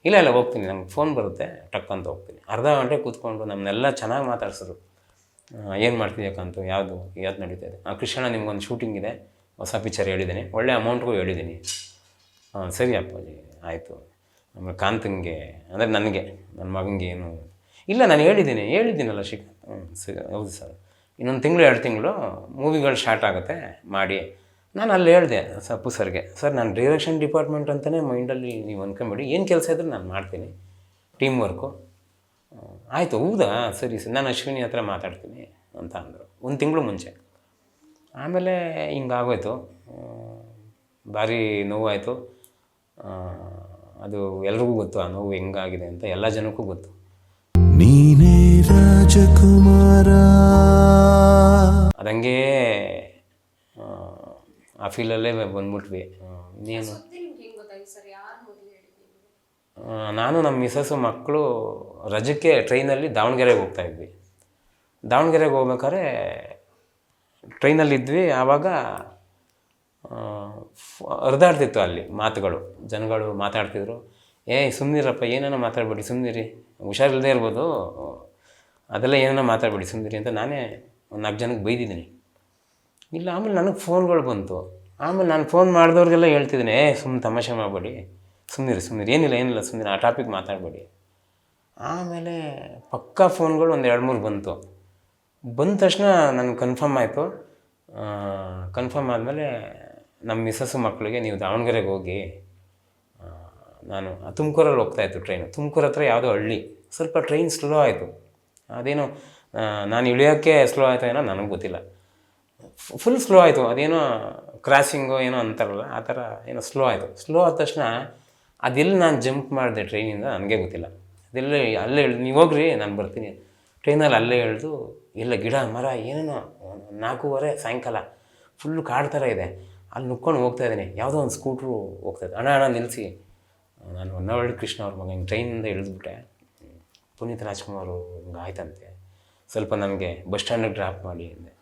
ಇಲ್ಲ ಹೋಗ್ತೀನಿ, ನಂಗೆ ಫೋನ್ ಬರುತ್ತೆ ಟಕ್ ಅಂತ ಹೋಗ್ತೀನಿ. ಅರ್ಧ ಗಂಟೆ ಕೂತ್ಕೊಂಡು ನಮ್ಮನ್ನೆಲ್ಲ ಚೆನ್ನಾಗಿ ಮಾತಾಡ್ಸಿದ್ರು. ಏನು ಮಾಡ್ತಿದ್ಯಕ್ಕಂತೂ, ಯಾವುದು ನಡೀತಾ ಇದೆ? ಕೃಷ್ಣ ನಿಮ್ಗೊಂದು ಶೂಟಿಂಗ್ ಇದೆ, ಹೊಸ ಪಿಕ್ಚರ್ ಹೇಳಿದ್ದೀನಿ, ಒಳ್ಳೆ ಅಮೌಂಟ್ಗೂ ಹೇಳಿದ್ದೀನಿ. ಸರಿ ಅಪ್ಪಾಜಿ, ಆಯಿತು. ಆಮೇಲೆ ಕಾಂತಂಗೆ ಅಂದರೆ ನನಗೆ, ನನ್ನ ಮಗನಿಗೆ ಏನು ಇಲ್ಲ, ನಾನು ಹೇಳಿದ್ದೀನಲ್ಲ ಸರಿ, ಹೌದು ಸರ್, ಇನ್ನೊಂದು ತಿಂಗಳು 2 ತಿಂಗಳು ಮೂವಿಗಳು ಸ್ಟಾರ್ಟ್ ಆಗುತ್ತೆ, ಮಾಡಿ. ನಾನು ಅಲ್ಲಿ ಹೇಳಿದೆ ಅಪ್ಪು ಸರ್ಗೆ, ಸರ್ ನಾನು ಡೈರೆಕ್ಷನ್ ಡಿಪಾರ್ಟ್ಮೆಂಟ್ ಅಂತಲೇ ಮೈಂಡಲ್ಲಿ ನೀವು ಅಂದ್ಕೊಂಬೇಡಿ, ಏನು ಕೆಲಸ ಇದ್ರೂ ನಾನು ಮಾಡ್ತೀನಿ, ಟೀಮ್ ವರ್ಕು. ಆಯಿತು, ಹೌದಾ, ಸರಿ ನಾನು ಅಶ್ವಿನಿ ಹತ್ರ ಮಾತಾಡ್ತೀನಿ ಅಂತ ಅಂದರು 1 ತಿಂಗಳು ಮುಂಚೆ. ಆಮೇಲೆ ಹಿಂಗಾಗೋಯ್ತು, ಭಾರಿ ನೋವಾಯಿತು. ಅದು ಎಲ್ರಿಗೂ ಗೊತ್ತು, ಆ ನೋವು ಹೆಂಗಾಗಿದೆ ಅಂತ ಎಲ್ಲ ಜನಕ್ಕೂ ಗೊತ್ತು. ನೀನೇ ರಾಜಕುಮಾರ. ಅದಂಗೆ ಆ ಫೀಲಲ್ಲೇ ಬಂದ್ಬಿಟ್ವಿ. ಇನ್ನೇನು, ನಾನು ನಮ್ಮ ಮಿಸಸ್ಸು ಮಕ್ಕಳು ರಜಕ್ಕೆ ಟ್ರೈನಲ್ಲಿ ದಾವಣಗೆರೆಗೆ ಹೋಗ್ತಾಯಿದ್ವಿ. ದಾವಣಗೆರೆಗೆ ಹೋಗ್ಬೇಕಾದ್ರೆ ಟ್ರೈನಲ್ಲಿದ್ವಿ. ಆವಾಗ ಹರಿದಾಡ್ತಿತ್ತು ಅಲ್ಲಿ ಮಾತುಗಳು, ಜನಗಳು ಮಾತಾಡ್ತಿದ್ರು. ಸುಮ್ಮನಿರಪ್ಪ, ಏನೇನೋ ಮಾತಾಡಬೇಡಿ, ಸುಮ್ಮನಿರಿ, ಹುಷಾರಿಲ್ಲದೆ ಇರ್ಬೋದು, ಅದೆಲ್ಲ ಏನೇನೋ ಮಾತಾಡಬೇಡಿ, ಸುಮ್ಮನಿರಿ ಅಂತ ನಾನೇ ಒಂದು 4 ಜನಕ್ಕೆ ಬೈದಿದ್ದೀನಿ. ಇಲ್ಲ, ಆಮೇಲೆ ನನಗೆ ಫೋನ್ಗಳು ಬಂತು. ಆಮೇಲೆ ನಾನು ಫೋನ್ ಮಾಡಿದವ್ರಿಗೆಲ್ಲ ಹೇಳ್ತಿದ್ದೀನಿ, ಸುಮ್ಮನೆ ತಮಾಷೆ ಮಾಡಬೇಡಿ, ಸುಮ್ಮನಿರಿ ಏನಿಲ್ಲ ಸುಮ್ಮನೆ ಆ ಟಾಪಿಕ್ ಮಾತಾಡಬೇಡಿ. ಆಮೇಲೆ ಪಕ್ಕಾ ಫೋನ್ಗಳು ಒಂದು 2-3 ಬಂದ ತಕ್ಷಣ ನನಗೆ ಕನ್ಫರ್ಮ್ ಆಯಿತು. ಕನ್ಫರ್ಮ್ ಆದಮೇಲೆ ನಮ್ಮ ಮಿಸ್ಸಸ್ಸು ಮಕ್ಕಳಿಗೆ ನೀವು ದಾವಣಗೆರೆಗೆ ಹೋಗಿ, ನಾನು ತುಮಕೂರಲ್ಲಿ ಹೋಗ್ತಾಯಿತ್ತು ಟ್ರೈನು, ತುಮಕೂರು ಹತ್ರ ಯಾವುದೋ ಹಳ್ಳಿ, ಸ್ವಲ್ಪ ಟ್ರೈನ್ ಸ್ಲೋ ಆಯಿತು. ಅದೇನೋ ನಾನು ಇಳಿಯೋಕ್ಕೆ ಸ್ಲೋ ಆಯಿತು ಏನೋ ನನಗೆ ಗೊತ್ತಿಲ್ಲ, ಫುಲ್ ಸ್ಲೋ ಆಯಿತು. ಅದೇನೋ ಕ್ರಾಸಿಂಗು ಏನೋ ಅಂತಾರಲ್ಲ ಆ ಥರ ಏನೋ ಸ್ಲೋ ಆಯಿತು. ಸ್ಲೋ ಆದ ತಕ್ಷಣ ಅದೆಲ್ಲಿ ನಾನು ಜಂಪ್ ಮಾಡಿದೆ ಟ್ರೈನಿಂದ ನನಗೆ ಗೊತ್ತಿಲ್ಲ. ಅದೆಲ್ಲ ಅಲ್ಲೇ ನೀವು ಹೋಗ್ರಿ ನಾನು ಬರ್ತೀನಿ. ಟ್ರೈನಲ್ಲಿ ಅಲ್ಲೇ ಇಳಿದು ಎಲ್ಲ ಗಿಡ ಮರ ಏನೇನೋ 4:15 ಸಾಯಂಕಾಲ ಫುಲ್ಲು ಕಾಡು ಥರ ಇದೆ. ಅಲ್ಲಿ ನುಕ್ಕೊಂಡು ಹೋಗ್ತಾಯಿದ್ದೀನಿ. ಯಾವುದೋ ಒಂದು ಸ್ಕೂಟ್ರು ಹೋಗ್ತಾಯಿದ್ದೆ. ಅಣ್ಣ ನಿಲ್ಲಿಸಿ, ನಾನು ಹೊನ್ನವಳ್ಳಿ ಕೃಷ್ಣ ಅವ್ರ ಮಗ ಹಿಂಗೆ ಟ್ರೈನಿಂದ ಇಳಿದ್ಬಿಟ್ಟೆ, ಪುನೀತ್ ರಾಜ್ಕುಮಾರ್ ಹಿಂಗೆ ಆಯ್ತಂತೆ, ಸ್ವಲ್ಪ ನನಗೆ ಬಸ್ ಸ್ಟ್ಯಾಂಡಿಗೆ ಡ್ರಾಪ್ ಮಾಡಿ ಅಂದೆ.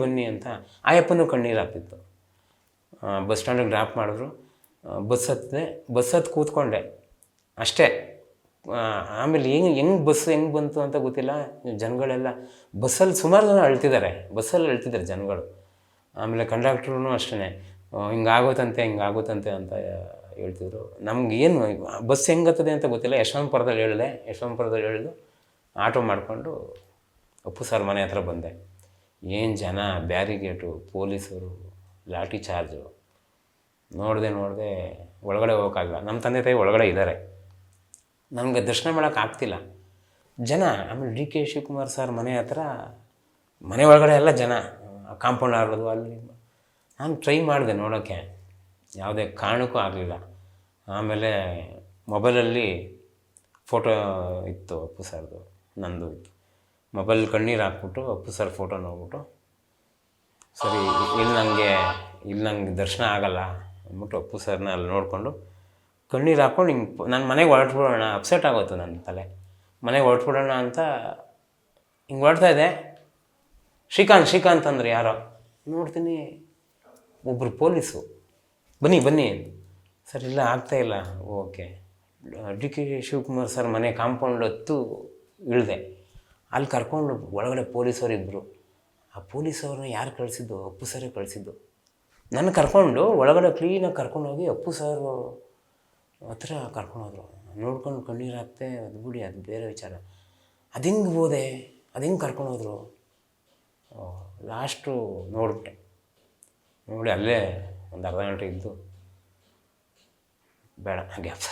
ಬನ್ನಿ ಅಂತ ಆಯಪ್ಪನೂ ಕಣ್ಣೀರು ಆಗ್ತಿತ್ತು. ಬಸ್ ಸ್ಟ್ಯಾಂಡಿಗೆ ಡ್ರಾಪ್ ಮಾಡಿದ್ರು. ಬಸ್ ಹತ್ತಿ ಕೂತ್ಕೊಂಡೆ ಅಷ್ಟೇ. ಆಮೇಲೆ ಹೆಂಗೆ ಬಸ್ ಹೆಂಗೆ ಬಂತು ಅಂತ ಗೊತ್ತಿಲ್ಲ. ಜನಗಳೆಲ್ಲ ಬಸ್ಸಲ್ಲಿ ಸುಮಾರು ಜನ ಅಳ್ತಿದ್ದಾರೆ ಜನಗಳು. ಆಮೇಲೆ ಕಂಡಕ್ಟ್ರೂ ಅಷ್ಟೇ ಹಿಂಗಾಗೋತಂತೆ ಅಂತ ಹೇಳ್ತಿದ್ರು. ನಮಗೇನು ಬಸ್ ಹೆಂಗತ್ತದೆ ಅಂತ ಗೊತ್ತಿಲ್ಲ. ಯಶವಂತಪುರದಲ್ಲಿ ಇಳಿದು ಆಟೋ ಮಾಡಿಕೊಂಡು ಅಪ್ಪು ಸರ್ ಮನೆ ಹತ್ರ ಬಂದೆ. ಏನು ಜನ, ಬ್ಯಾರಿಗೇಟು, ಪೊಲೀಸರು, ಲಾಠಿ ಚಾರ್ಜು. ನೋಡಿದೆ ಒಳಗಡೆ ಹೋಗೋಕ್ಕಾಗಲ್ಲ. ನಮ್ಮ ತಂದೆ ತಾಯಿ ಒಳಗಡೆ ಇದ್ದಾರೆ, ನಮಗೆ ದರ್ಶನ ಮಾಡೋಕ್ಕಾಗ್ತಿಲ್ಲ ಜನ. ಆಮೇಲೆ ಡಿ.ಕೆ. ಶಿವಕುಮಾರ್ ಸರ್ ಮನೆ ಹತ್ರ, ಮನೆ ಒಳಗಡೆ ಎಲ್ಲ ಜನ, ಕಾಂಪೌಂಡ್ ಆಡೋದು ಅಲ್ಲಿ. ನಾನು ಟ್ರೈ ಮಾಡಿದೆ ನೋಡೋಕ್ಕೆ, ಯಾವುದೇ ಕಾರಣಕ್ಕೂ ಆಗಲಿಲ್ಲ. ಆಮೇಲೆ ಮೊಬೈಲಲ್ಲಿ ಫೋಟೋ ಇತ್ತು ಅಪ್ಪು ಸರ್ದು, ನಂದು ಇತ್ತು. ಮೊಬೈಲ್ ಕಣ್ಣೀರು ಹಾಕ್ಬಿಟ್ಟು ಅಪ್ಪು ಸರ್ ಫೋಟೋ ನೋಡ್ಬಿಟ್ಟು, ಸರಿ ಇಲ್ಲಿ ನಂಗೆ ದರ್ಶನ ಆಗಲ್ಲ ಅಂದ್ಬಿಟ್ಟು ಅಪ್ಪು ಸರ್ನ ಅಲ್ಲಿ ನೋಡಿಕೊಂಡು ಕಣ್ಣೀರು ಹಾಕ್ಕೊಂಡು ಹಿಂಗೆ ನಾನು ಮನೆಗೆ ಹೊರಟ್ಬಿಡೋಣ, ಅಪ್ಸೆಟ್ ಆಗೋಯ್ತು ನನ್ನ ತಲೆ. ಮನೆಗೆ ಹೊರಟ್ಬಿಡೋಣ ಅಂತ ಹಿಂಗೆ ಹೊರಡ್ತಾಯಿದ್ದೆ. ಶ್ರೀಕಾಂತ್ ಅಂದ್ರೆ ಯಾರೋ ನೋಡ್ತೀನಿ, ಒಬ್ಬರು ಪೊಲೀಸು. ಬನ್ನಿ ಸರ್, ಇಲ್ಲ ಆಗ್ತಾಯಿಲ್ಲ. ಓಕೆ, ಡಿ.ಕೆ. ಶಿವಕುಮಾರ್ ಸರ್ ಮನೆ ಕಾಂಪೌಂಡ್ ಹತ್ತು ಇಳಿದೆ. ಅಲ್ಲಿ ಕರ್ಕೊಂಡು ಒಳಗಡೆ ಪೊಲೀಸರು ಇದ್ದರು. ಆ ಪೊಲೀಸವ್ರನ್ನ ಯಾರು ಕಳಿಸಿದ್ದು? ಅಪ್ಪು ಸರೇ ಕಳಿಸಿದ್ದು. ನನ್ನ ಕರ್ಕೊಂಡು ಒಳಗಡೆ ಕ್ಲೀನಾಗಿ ಕರ್ಕೊಂಡೋಗಿ ಅಪ್ಪು ಸರ್ ಹತ್ರ ಕರ್ಕೊಂಡೋದ್ರು. ನೋಡ್ಕೊಂಡು ಕಣ್ಣೀರು ಹಾಕ್ತೆ. ಅದು ಬಿಡಿ, ಅದು ಬೇರೆ ವಿಚಾರ. ಅದು ಹೆಂಗೆ ಕರ್ಕೊಂಡೋದ್ರು? ಲಾಸ್ಟು ನೋಡಿ ಅಲ್ಲೇ ಒಂದು ಅರ್ಧ ಗಂಟೆ ಇದ್ದು ಬೇಡ ಗ್ಯಾಪ್.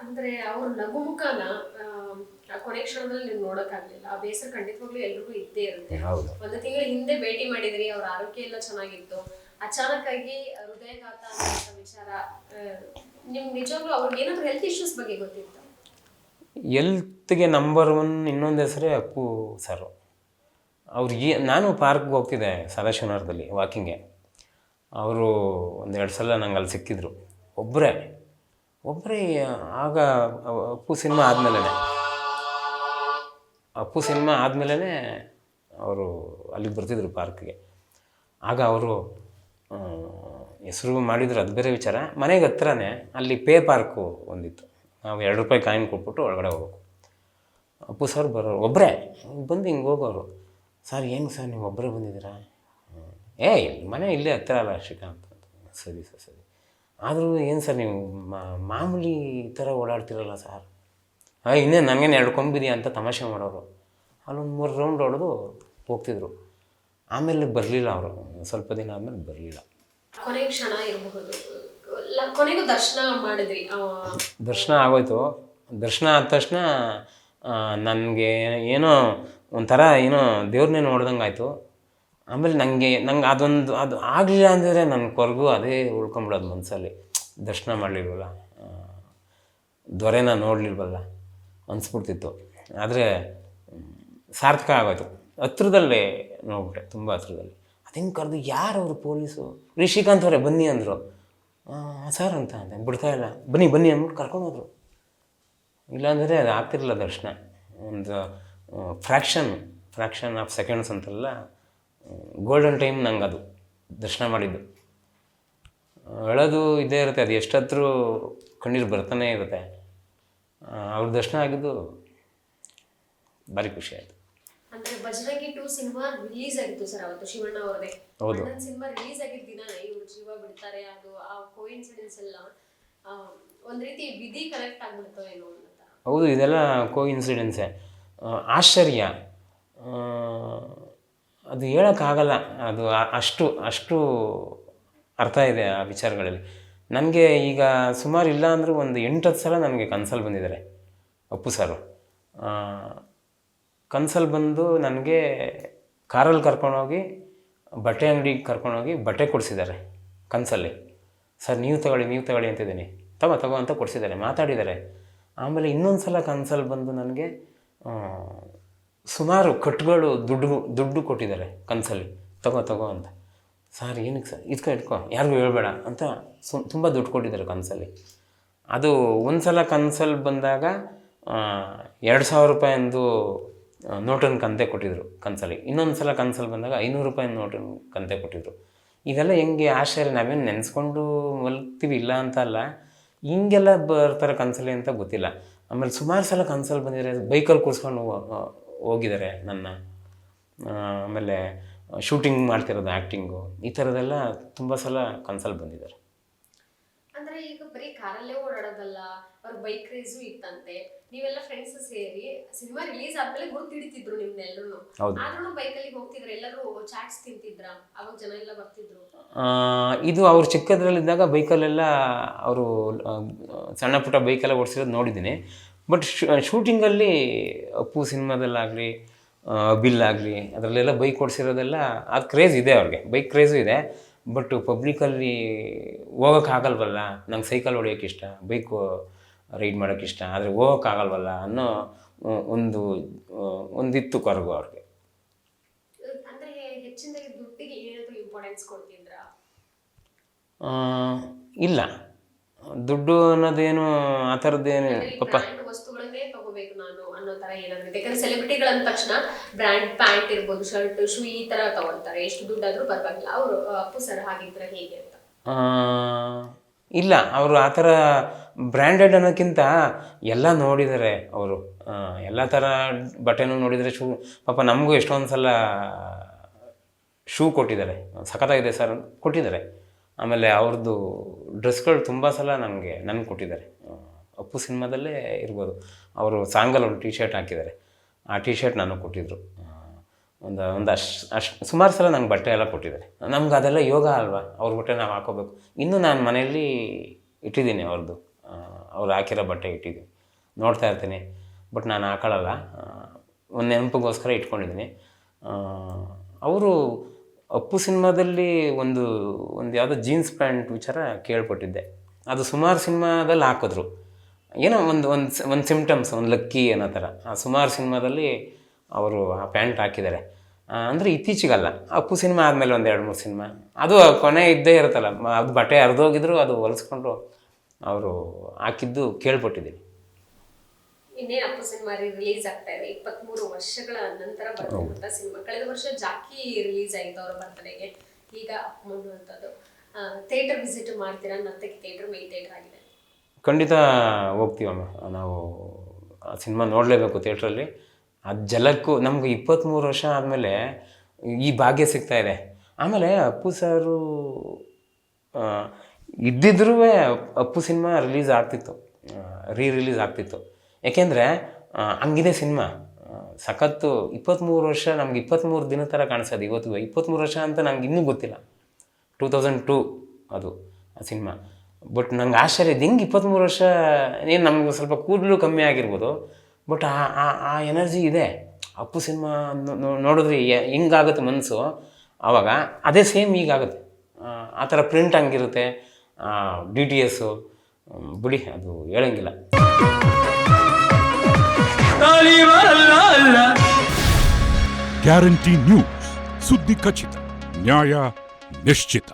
ಅಂದ್ರೆ ಅವ್ರ ನಗುಮುಖನ ಕೊನೆ ಕ್ಷಣದಲ್ಲಿ ನೀವು ನೋಡೋಕ್ಕಾಗಲಿಲ್ಲ. ಆ ಬೇಸರ ಖಂಡಿತವಾಗ್ಲೂ ಎಲ್ರಿಗೂ ಇದ್ದೇ ಇರುತ್ತೆ. ಒಂದು ತಿಂಗಳ ಹಿಂದೆ ಭೇಟಿ ಮಾಡಿದ್ರಿ, ಅವ್ರ ಆರೋಗ್ಯ ಎಲ್ಲ ಚೆನ್ನಾಗಿತ್ತು. ಅಚಾನಕ್ ಆಗಿ ಹೃದಯಘಾತ ಅಂತ ವಿಚಾರ, ನಿಮ್ಗೆ ನಿಜವಾಗ್ಲೂ ಅವ್ರಿಗೆ ಏನಾದ್ರು ಹೆಲ್ತ್ ಇಶ್ಯೂಸ್ ಬಗ್ಗೆ ಗೊತ್ತಿತ್ತು? ಹೆಲ್ತ್ಗೆ ನಂಬರ್ 1 ಇನ್ನೊಂದು ಹೆಸರೇ ಅಪ್ಪು ಸರ್. ನಾನು ಪಾರ್ಕ್ಗೆ ಹೋಗ್ತಿದ್ದೆ ಸದಾಶಿವನಗರದಲ್ಲಿ ವಾಕಿಂಗ್ಗೆ. ಅವರು 1-2 ಸಲ ನಂಗೆ ಅಲ್ಲಿ ಸಿಕ್ಕಿದ್ರು, ಒಬ್ಬರೇ. ಆಗ ಅಪ್ಪು ಸಿನಿಮಾ ಆದಮೇಲೆ ಅವರು ಅಲ್ಲಿಗೆ ಬರ್ತಿದ್ರು ಪಾರ್ಕ್ಗೆ. ಆಗ ಅವರು ಹೆಸರು ಮಾಡಿದ್ರು, ಅದು ಬೇರೆ ವಿಚಾರ. ಮನೆಗೆ ಹತ್ರನೇ ಅಲ್ಲಿ ಪೇ ಪಾರ್ಕು ಒಂದಿತ್ತು. ನಾವು ₹2 ಕಾಯಿನ್ ಕೊಟ್ಬಿಟ್ಟು ಒಳಗಡೆ ಹೋಗ್ಬೇಕು. ಅಪ್ಪು ಸರ್ ಬರೋರು, ಒಬ್ಬರೇ ಬಂದು ಹಿಂಗೆ ಹೋಗೋರು. ಸರ್ ಏನು ಸರ್ ನೀವು ಒಬ್ಬರೇ ಬಂದಿದ್ದೀರಾ? ಮನೆ ಇಲ್ಲೇ ಹತ್ತಿರ ಅಲ್ಲ ಶ್ರೀಕಾಂತ್ ಅಂತ. ಸರಿ ಸರ್. ಆದರೂ ಏನು ಸರ್ ನೀವು ಮಾಮೂಲಿ ಈ ಥರ ಓಡಾಡ್ತಿರಲ್ಲ ಸರ್? ಇನ್ನೇನು ನನಗೇನು 2 ಕೊಂಬಿದೆಯಾ ಅಂತ ತಮಾಷೆ ಮಾಡೋರು. ಅಲ್ಲೊಂದು 3 ರೌಂಡ್ ಹೊಡೆದು ಹೋಗ್ತಿದ್ರು. ಆಮೇಲೆ ಬರಲಿಲ್ಲ ಅವರು, ಸ್ವಲ್ಪ ದಿನ ಆದಮೇಲೆ ಬರಲಿಲ್ಲ. ಕೊನೆ ಕ್ಷಣ ಇರಬಹುದು, ಕೊನೆಗೂ ದರ್ಶನ ಮಾಡಿದ್ರಿ? ದರ್ಶನ ಆಗೋಯ್ತು. ದರ್ಶನ ಆದ ತಕ್ಷಣ ನನಗೆ ಏನೋ ಒಂಥರ ದೇವ್ರನ್ನೇ ನೋಡ್ದಂಗೆ ಆಯಿತು. ಆಮೇಲೆ ನಂಗೆ ಅದು ಆಗಲಿಲ್ಲ ಅಂದರೆ ನನ್ನ ಕೊರಗು ಅದೇ ಉಳ್ಕೊಂಬಿಡೋದು ಮನಸ್ಸಲ್ಲಿ. ದರ್ಶನ ಮಾಡಲಿಲ್ವಲ್ಲ, ದೊರೆನ ನೋಡಲಿಲ್ವಲ್ಲ ಅನಿಸ್ಬಿಡ್ತಿತ್ತು. ಆದರೆ ಸಾರ್ಥಕ ಆಗೋಯ್ತು. ಹತ್ರದಲ್ಲೇ ನೋಡ್ಬಿಟ್ಟೆ, ತುಂಬ ಹತ್ರದಲ್ಲಿ. ಅದು ಹೆಂಗೆ ಕರೆದು, ಯಾರವರು ಪೊಲೀಸು? ಶ್ರೀಕಾಂತ್ ಅವರೇ ಬನ್ನಿ ಅಂದರು. ಸರ್ ಅಂತ ಅಂದೆ, ಬಿಡ್ತಾಯಿಲ್ಲ. ಬನ್ನಿ ಅಂದ್ಬಿಟ್ಟು ಕರ್ಕೊಂಡೋದ್ರು. ಇಲ್ಲಾಂದರೆ ಅದು ಆಗ್ತಿರಲಿಲ್ಲ ದರ್ಶನ. ಒಂದು ಫ್ರ್ಯಾಕ್ಷನ್ ಆಫ್ ಸೆಕೆಂಡ್ಸ್ ಅಂತೆಲ್ಲ ಗೋಲ್ಡನ್ ಟೈಮ್ ನಂಗೆ ಅದು ದರ್ಶನ ಮಾಡಿದ್ದು. ಅಳೋದು ಇದ್ದೇ ಇರುತ್ತೆ, ಅದು ಎಷ್ಟೊತ್ತರೂ ಕಣ್ಣೀರು ಬರ್ತಾನೆ ಇರುತ್ತೆ. ಅವ್ರ ದರ್ಶನ ಆಗಿದ್ದು ಭಾರಿ ಖುಷಿ ಆಯಿತು. ಅಂದ್ರೆ ಬಜರಂಗಿ 2 ಸಿನಿಮಾ ರಿಲೀಸ್ ಆಗಿತ್ತು ಸರ್ ಅವತ್ತು ಶಿವಣ್ಣ ಅವರದೇ. ಹೌದು. ನನ್ನ ಸಿನಿಮಾ ರಿಲೀಸ್ ಆಗಿದ್ದ ದಿನ ಇವ್ರು ಜೀವ ಬಿಡ್ತಾರೆ, ಅದು ಆ ಕೋಇನ್ಸಿಡೆನ್ಸ್ ಎಲ್ಲ ಒಂದ್ ರೀತಿ ವಿಧಿ ಕರೆಕ್ಟ್ ಆಗ್ಬಿಡ್ತೋ ಏನೋ ಅಂತ. ಹೌದು, ಇದೆಲ್ಲ ಕೋಇನ್ಸಿಡೆನ್ಸೇ. ಆಶ್ಚರ್ಯ, ಅದು ಹೇಳೋಕ್ಕಾಗಲ್ಲ. ಅದು ಅಷ್ಟು ಅರ್ಥ ಇದೆ ಆ ವಿಚಾರಗಳಲ್ಲಿ. ನನಗೆ ಈಗ ಸುಮಾರು ಇಲ್ಲ ಅಂದರೂ ಒಂದು 8-10 ಸಲ ನನಗೆ ಕನ್ಸಲ್ಲಿ ಬಂದಿದ್ದಾರೆ ಅಪ್ಪು ಸರು. ಕನ್ಸಲ್ಲಿ ಬಂದು ನನಗೆ ಕಾರಲ್ಲಿ ಕರ್ಕೊಂಡೋಗಿ ಬಟ್ಟೆ ಅಂಗಡಿಗೆ ಕರ್ಕೊಂಡೋಗಿ ಬಟ್ಟೆ ಕೊಡಿಸಿದ್ದಾರೆ ಕನಸಲ್ಲಿ. ಸರ್ ನೀವು ತಗೊಳ್ಳಿ ಅಂತಿದ್ದೀನಿ, ತಗೋ ಅಂತ ಕೊಡಿಸಿದ್ದಾರೆ, ಮಾತಾಡಿದ್ದಾರೆ. ಆಮೇಲೆ ಇನ್ನೊಂದು ಸಲ ಕನಸಲ್ಲಿ ಬಂದು ನನಗೆ ಸುಮಾರು ಕಟ್ಟುಗಳು ದುಡ್ಡು ಕೊಟ್ಟಿದ್ದಾರೆ ಕನಸಲ್ಲಿ, ತಗೋ ಅಂತ. ಸರ್ ಏನಕ್ಕೆ ಸರ್, ಇಟ್ಕೋ ಯಾರಿಗೂ ಹೇಳ್ಬೇಡ ಅಂತ ತುಂಬ ದುಡ್ಡು ಕೊಟ್ಟಿದ್ದಾರೆ ಕನಸಲ್ಲಿ. ಅದು ಒಂದು ಸಲ ಕನಸಲ್ಲಿ ಬಂದಾಗ 2,000 ರೂಪಾಯಿಂದು ನೋಟನ್ನು ಕಂತೆ ಕೊಟ್ಟಿದ್ರು ಕನಸಲ್ಲಿ. ಇನ್ನೊಂದು ಸಲ ಕನಸಲ್ಲಿ ಬಂದಾಗ 500 ರೂಪಾಯಿ ನೋಟನ್ನು ಕಂತೆ ಕೊಟ್ಟಿದ್ರು. ಇದೆಲ್ಲ ಹೆಂಗೆ ಆಶ್ಚರ್ಯ, ನಾವೇನು ನೆನೆಸ್ಕೊಂಡು ಮಲಗ್ತೀವಿ ಇಲ್ಲ ಅಂತ ಅಲ್ಲ, ಹಿಂಗೆಲ್ಲ ಬರ್ತಾರೆ ಕನಸಲ್ಲಿ ಅಂತ ಗೊತ್ತಿಲ್ಲ. ಆಮೇಲೆ ಸುಮಾರು ಸಲ ಕನಸಲ್ಲಿ ಬಂದಿದ್ದಾರೆ, ಬೈಕಲ್ಲಿ ಕೂರಿಸ್ಕೊಂಡು ಹೋಗಿದ್ದಾರೆ ನನ್ನ. ಆಮೇಲೆ ಶೂಟಿಂಗ್ ಮಾಡ್ತಿರೋದು, ಆ್ಯಕ್ಟಿಂಗು, ಈ ಥರದ್ದೆಲ್ಲ ತುಂಬ ಸಲ ಕನಸಲ್ಲಿ ಬಂದಿದ್ದಾರೆ. ಅಂದ್ರೆ ಈಗ ಬರೀ ಕಾರಲ್ಲೇ ಓಡಾಡೋದಲ್ಲ, ಅವ್ರ ಬೈಕ್ ರೇಸು ಇತ್ತಂತೆ. ನೀವೆಲ್ಲ ಫ್ರೆಂಡ್ಸ್ ಸೇರಿ ಸಿನಿಮಾ ರಿಲೀಸ್ ಆದ್ಮೇಲೆ ಗುರುತು ಹಿಡಿತಿದ್ರು ನಿಮ್ನೆಲ್ಲರೂ, ಆದ್ರೂ ಬೈಕಲ್ಲಿ ಹೋಗ್ತಿದ್ರು, ಎಲ್ಲರೂ ಚಾಟ್ಸ್ ತಿಂತಿದ್ರ, ಅವಾಗ ಜನ ಎಲ್ಲ ಬರ್ತಿದ್ರು. ಇದು ಅವ್ರು ಚಿಕ್ಕದ್ರಲ್ಲಿದ್ದಾಗ ಬೈಕಲ್ಲೆಲ್ಲ ಅವರು ಸಣ್ಣ ಪುಟ್ಟ ಬೈಕೆಲ್ಲ ಓಡಿಸಿರೋದು ನೋಡಿದ್ದೀನಿ. ಬಟ್ ಶೂಟಿಂಗಲ್ಲಿ ಅಪ್ಪು ಸಿನಿಮಾದಲ್ಲಾಗಲಿ ಬಿಲ್ಲಾಗಲಿ ಅದರಲ್ಲೆಲ್ಲ ಬೈಕ್ ಓಡಿಸಿರೋದೆಲ್ಲ ಅದು ಕ್ರೇಜ್ ಇದೆ ಅವ್ರಿಗೆ, ಬೈಕ್ ಕ್ರೇಜು ಇದೆ. ಬಟ್ ಪಬ್ಲಿಕಲ್ಲಿ ಹೋಗೋಕ್ಕಾಗಲ್ವಲ್ಲ, ನಂಗೆ ಸೈಕಲ್ ಹೊಡಿಯೋಕ್ಕೆ ಇಷ್ಟ, ಬೈಕು ರೈಡ್ ಮಾಡೋಕ್ಕೆ ಇಷ್ಟ, ಆದರೆ ಹೋಗೋಕ್ಕಾಗಲ್ವಲ್ಲ ಅನ್ನೋ ಒಂದಿತ್ತು ಕೊರಗು ಅವ್ರಿಗೆ. ಅಂದ್ರೆ ಹೆಚ್ಚಿನದಾಗಿ ದುಡ್ಡಿಗೆ ಏನಾದರೂ ಇಂಪಾರ್ಟೆನ್ಸ್ ಕೊಡ್ತಿದ್ರಾ? ಇಲ್ಲ, ದುಡ್ಡು ಅನ್ನೋದೇನು ಆ ಥರದ್ದೇನು ಪಾಪ ವಸ್ತುಗಳನ್ನೇ ತಗೋಬೇಕು ನಾನು ಅನ್ನೋ ಥರ ಏನಾದ್ರು ಇದೆ? ಯಾಕಂದ್ರೆ ಸೆಲೆಬ್ರಿಟಿಗಳಂದ ತಕ್ಷಣ ಬ್ರ್ಯಾಂಡ್ ಪ್ಯಾಂಟ್ ಇರ್ಬೋದು, ಶರ್ಟ್, ಶೂ ಈ ಥರ ತಗೊಳ್ತಾರೆ, ಎಷ್ಟು ದುಡ್ಡಾದರೂ ಪರವಾಗಿಲ್ಲ. ಅವರು ಅಪ್ಪು ಸರ್ ಹಾಗಿದ್ರೆ ಹೇಗೆ ಅಂತ? ಇಲ್ಲ, ಅವರು ಆ ಥರ ಬ್ರ್ಯಾಂಡೆಡ್ ಅನ್ನೋಕ್ಕಿಂತ ಎಲ್ಲ ನೋಡಿದ್ದಾರೆ ಅವರು, ಎಲ್ಲ ಥರ ಬಟ್ಟೆನೂ ನೋಡಿದರೆ, ಶೂ ಪಾಪ ನಮಗೂ ಎಷ್ಟೊಂದು ಸಲ ಶೂ ಕೊಟ್ಟಿದ್ದಾರೆ, ಸಖತ್ತಾಗಿದೆ ಸರ್ ಅಂತ ಕೊಟ್ಟಿದ್ದಾರೆ. ಆಮೇಲೆ ಅವ್ರದ್ದು ಡ್ರೆಸ್ಗಳು ತುಂಬ ಸಲ ನನಗೆ ಕೊಟ್ಟಿದ್ದಾರೆ. ಅಪ್ಪು ಸಿನಿಮಾದಲ್ಲೇ ಇರ್ಬೋದು, ಅವರು ಸಾಂಗಲ್ಲಿ ಒಂದು ಟಿ ಶರ್ಟ್ ಹಾಕಿದ್ದಾರೆ, ಆ ಟಿ ಶರ್ಟ್ ನನಗೆ ಕೊಟ್ಟಿದ್ದರು. ಒಂದು ಅಷ್ಟು ಸುಮಾರು ಸಲ ನಂಗೆ ಬಟ್ಟೆ ಎಲ್ಲ ಕೊಟ್ಟಿದ್ದಾರೆ. ನಮ್ಗೆ ಅದೆಲ್ಲ ಯೋಗ ಅಲ್ವಾ, ಅವ್ರ ಬಟ್ಟೆ ನಾವು ಹಾಕೋಬೇಕು. ಇನ್ನೂ ನಾನು ಮನೆಯಲ್ಲಿ ಇಟ್ಟಿದ್ದೀನಿ ಅವ್ರದ್ದು, ಅವ್ರು ಹಾಕಿರೋ ಬಟ್ಟೆ ಇಟ್ಟಿದ್ದೀನಿ, ನೋಡ್ತಾ ಇರ್ತೀನಿ. ಬಟ್ ನಾನು ಹಾಕೊಳ್ಳಲ್ಲ, ಒಂದು ನೆನಪಿಗೋಸ್ಕರ ಇಟ್ಕೊಂಡಿದ್ದೀನಿ. ಅವರು ಅಪ್ಪು ಸಿನಿಮಾದಲ್ಲಿ ಒಂದು ಯಾವುದೋ ಜೀನ್ಸ್ ಪ್ಯಾಂಟ್ ವಿಚಾರ ಕೇಳ್ಪಟ್ಟಿದ್ದೆ, ಅದು ಸುಮಾರು ಸಿನಿಮಾದಲ್ಲಿ ಹಾಕಿದ್ರು. ಏನೋ ಒಂದು ಸಿಮ್ಟಮ್ಸ್, ಒಂದು ಲಕ್ಕಿ ಅನ್ನೋ ಥರ ಆ ಸುಮಾರು ಸಿನಿಮಾದಲ್ಲಿ ಅವರು ಆ ಪ್ಯಾಂಟ್ ಹಾಕಿದ್ದಾರೆ. ಅಂದರೆ ಇತ್ತೀಚೆಗಲ್ಲ, ಅಪ್ಪು ಸಿನಿಮಾ ಆದಮೇಲೆ ಒಂದು 2-3 ಸಿನಿಮಾ, ಅದು ಕೊನೆ ಇದ್ದೇ ಇರುತ್ತಲ್ಲ, ಅದು ಬಟ್ಟೆ ಹರಿದೋಗಿದ್ರು ಅದು ಹೊಲಿಸ್ಕೊಂಡು ಅವರು ಹಾಕಿದ್ದು ಕೇಳ್ಪಟ್ಟಿದ್ದೀನಿ. ಇನ್ನೇನು ಅಪ್ಪು ಸಿನಿಮಾ ರಿಲೀಸ್ ಆಗ್ತಾ ಇದೆ, 23 ವರ್ಷಗಳ ನಂತರ ಬರ್ತಕ್ಕಂಥ ಸಿನಿಮಾ. ಕಳೆದ ವರ್ಷ ಜಾಕಿ ರಿಲೀಸ್ ಆಯಿತು ಅವರ ಬರ್ತಡೆಗೆ, ಈಗ ಅಪ್ಪು ಅನ್ನುವಂಥದ್ದು. ಥಿಯೇಟರ್ ವಿಸಿಟ್ ಮಾಡ್ತೀರಾ? ನರ್ತಕಿ ಥಿಯೇಟರ್ ಮೇನ್ ಥಿಯೇಟರ್ ಆಗಿದೆ. ಖಂಡಿತ ಹೋಗ್ತೀವಮ್ಮ, ನಾವು ಆ ಸಿನಿಮಾ ನೋಡಲೇಬೇಕು ಥಿಯೇಟ್ರಲ್ಲಿ. ಅದು ಜಲಕ್ಕೂ ನಮ್ಗೆ 23 ವರ್ಷ ಆದಮೇಲೆ ಈ ಭಾಗ್ಯ ಸಿಗ್ತಾ ಇದೆ. ಆಮೇಲೆ ಅಪ್ಪು ಸರು ಇದ್ದಿದ್ರೂ ಅಪ್ಪು ಸಿನಿಮಾ ರಿಲೀಸ್ ಆಗ್ತಿತ್ತು, ರಿಲೀಸ್ ಆಗ್ತಿತ್ತು. ಯಾಕೆಂದರೆ ಹಂಗಿದೆ ಸಿನಿಮಾ, ಸಖತ್ತು. 23 ವರ್ಷ ನಮ್ಗೆ 23 ದಿನ ಥರ ಕಾಣಿಸೋದು ಇವತ್ತಿಗೂ. 23 ವರ್ಷ ಅಂತ ನಂಗೆ ಇನ್ನೂ ಗೊತ್ತಿಲ್ಲ, 2002 ಅದು ಆ ಸಿನಿಮಾ. ಬಟ್ ನಂಗೆ ಆಶ್ಚರ್ಯ ಇದು ಹೆಂಗೆ 23 ವರ್ಷ. ಏನು ನಮ್ಗೆ ಸ್ವಲ್ಪ ಕೂದಲು ಕಮ್ಮಿ ಆಗಿರ್ಬೋದು, ಬಟ್ ಆ ಎನರ್ಜಿ ಇದೆ. ಅಪ್ಪು ಸಿನಿಮಾ ನೋಡಿದ್ರೆ ಹೆಂಗಾಗುತ್ತೆ ಮನಸ್ಸು, ಆವಾಗ ಅದೇ ಸೇಮ್ ಈಗಾಗುತ್ತೆ. ಆ ಥರ ಪ್ರಿಂಟ್ ಹಂಗಿರುತ್ತೆ, DTS ಬಿಡಿ, ಅದು ಹೇಳಂಗಿಲ್ಲ. ಗ್ಯಾರಂಟಿ ನ್ಯೂಸ್, ಸುದ್ದಿ ಖಚಿತ, ನ್ಯಾಯ ನಿಶ್ಚಿತ.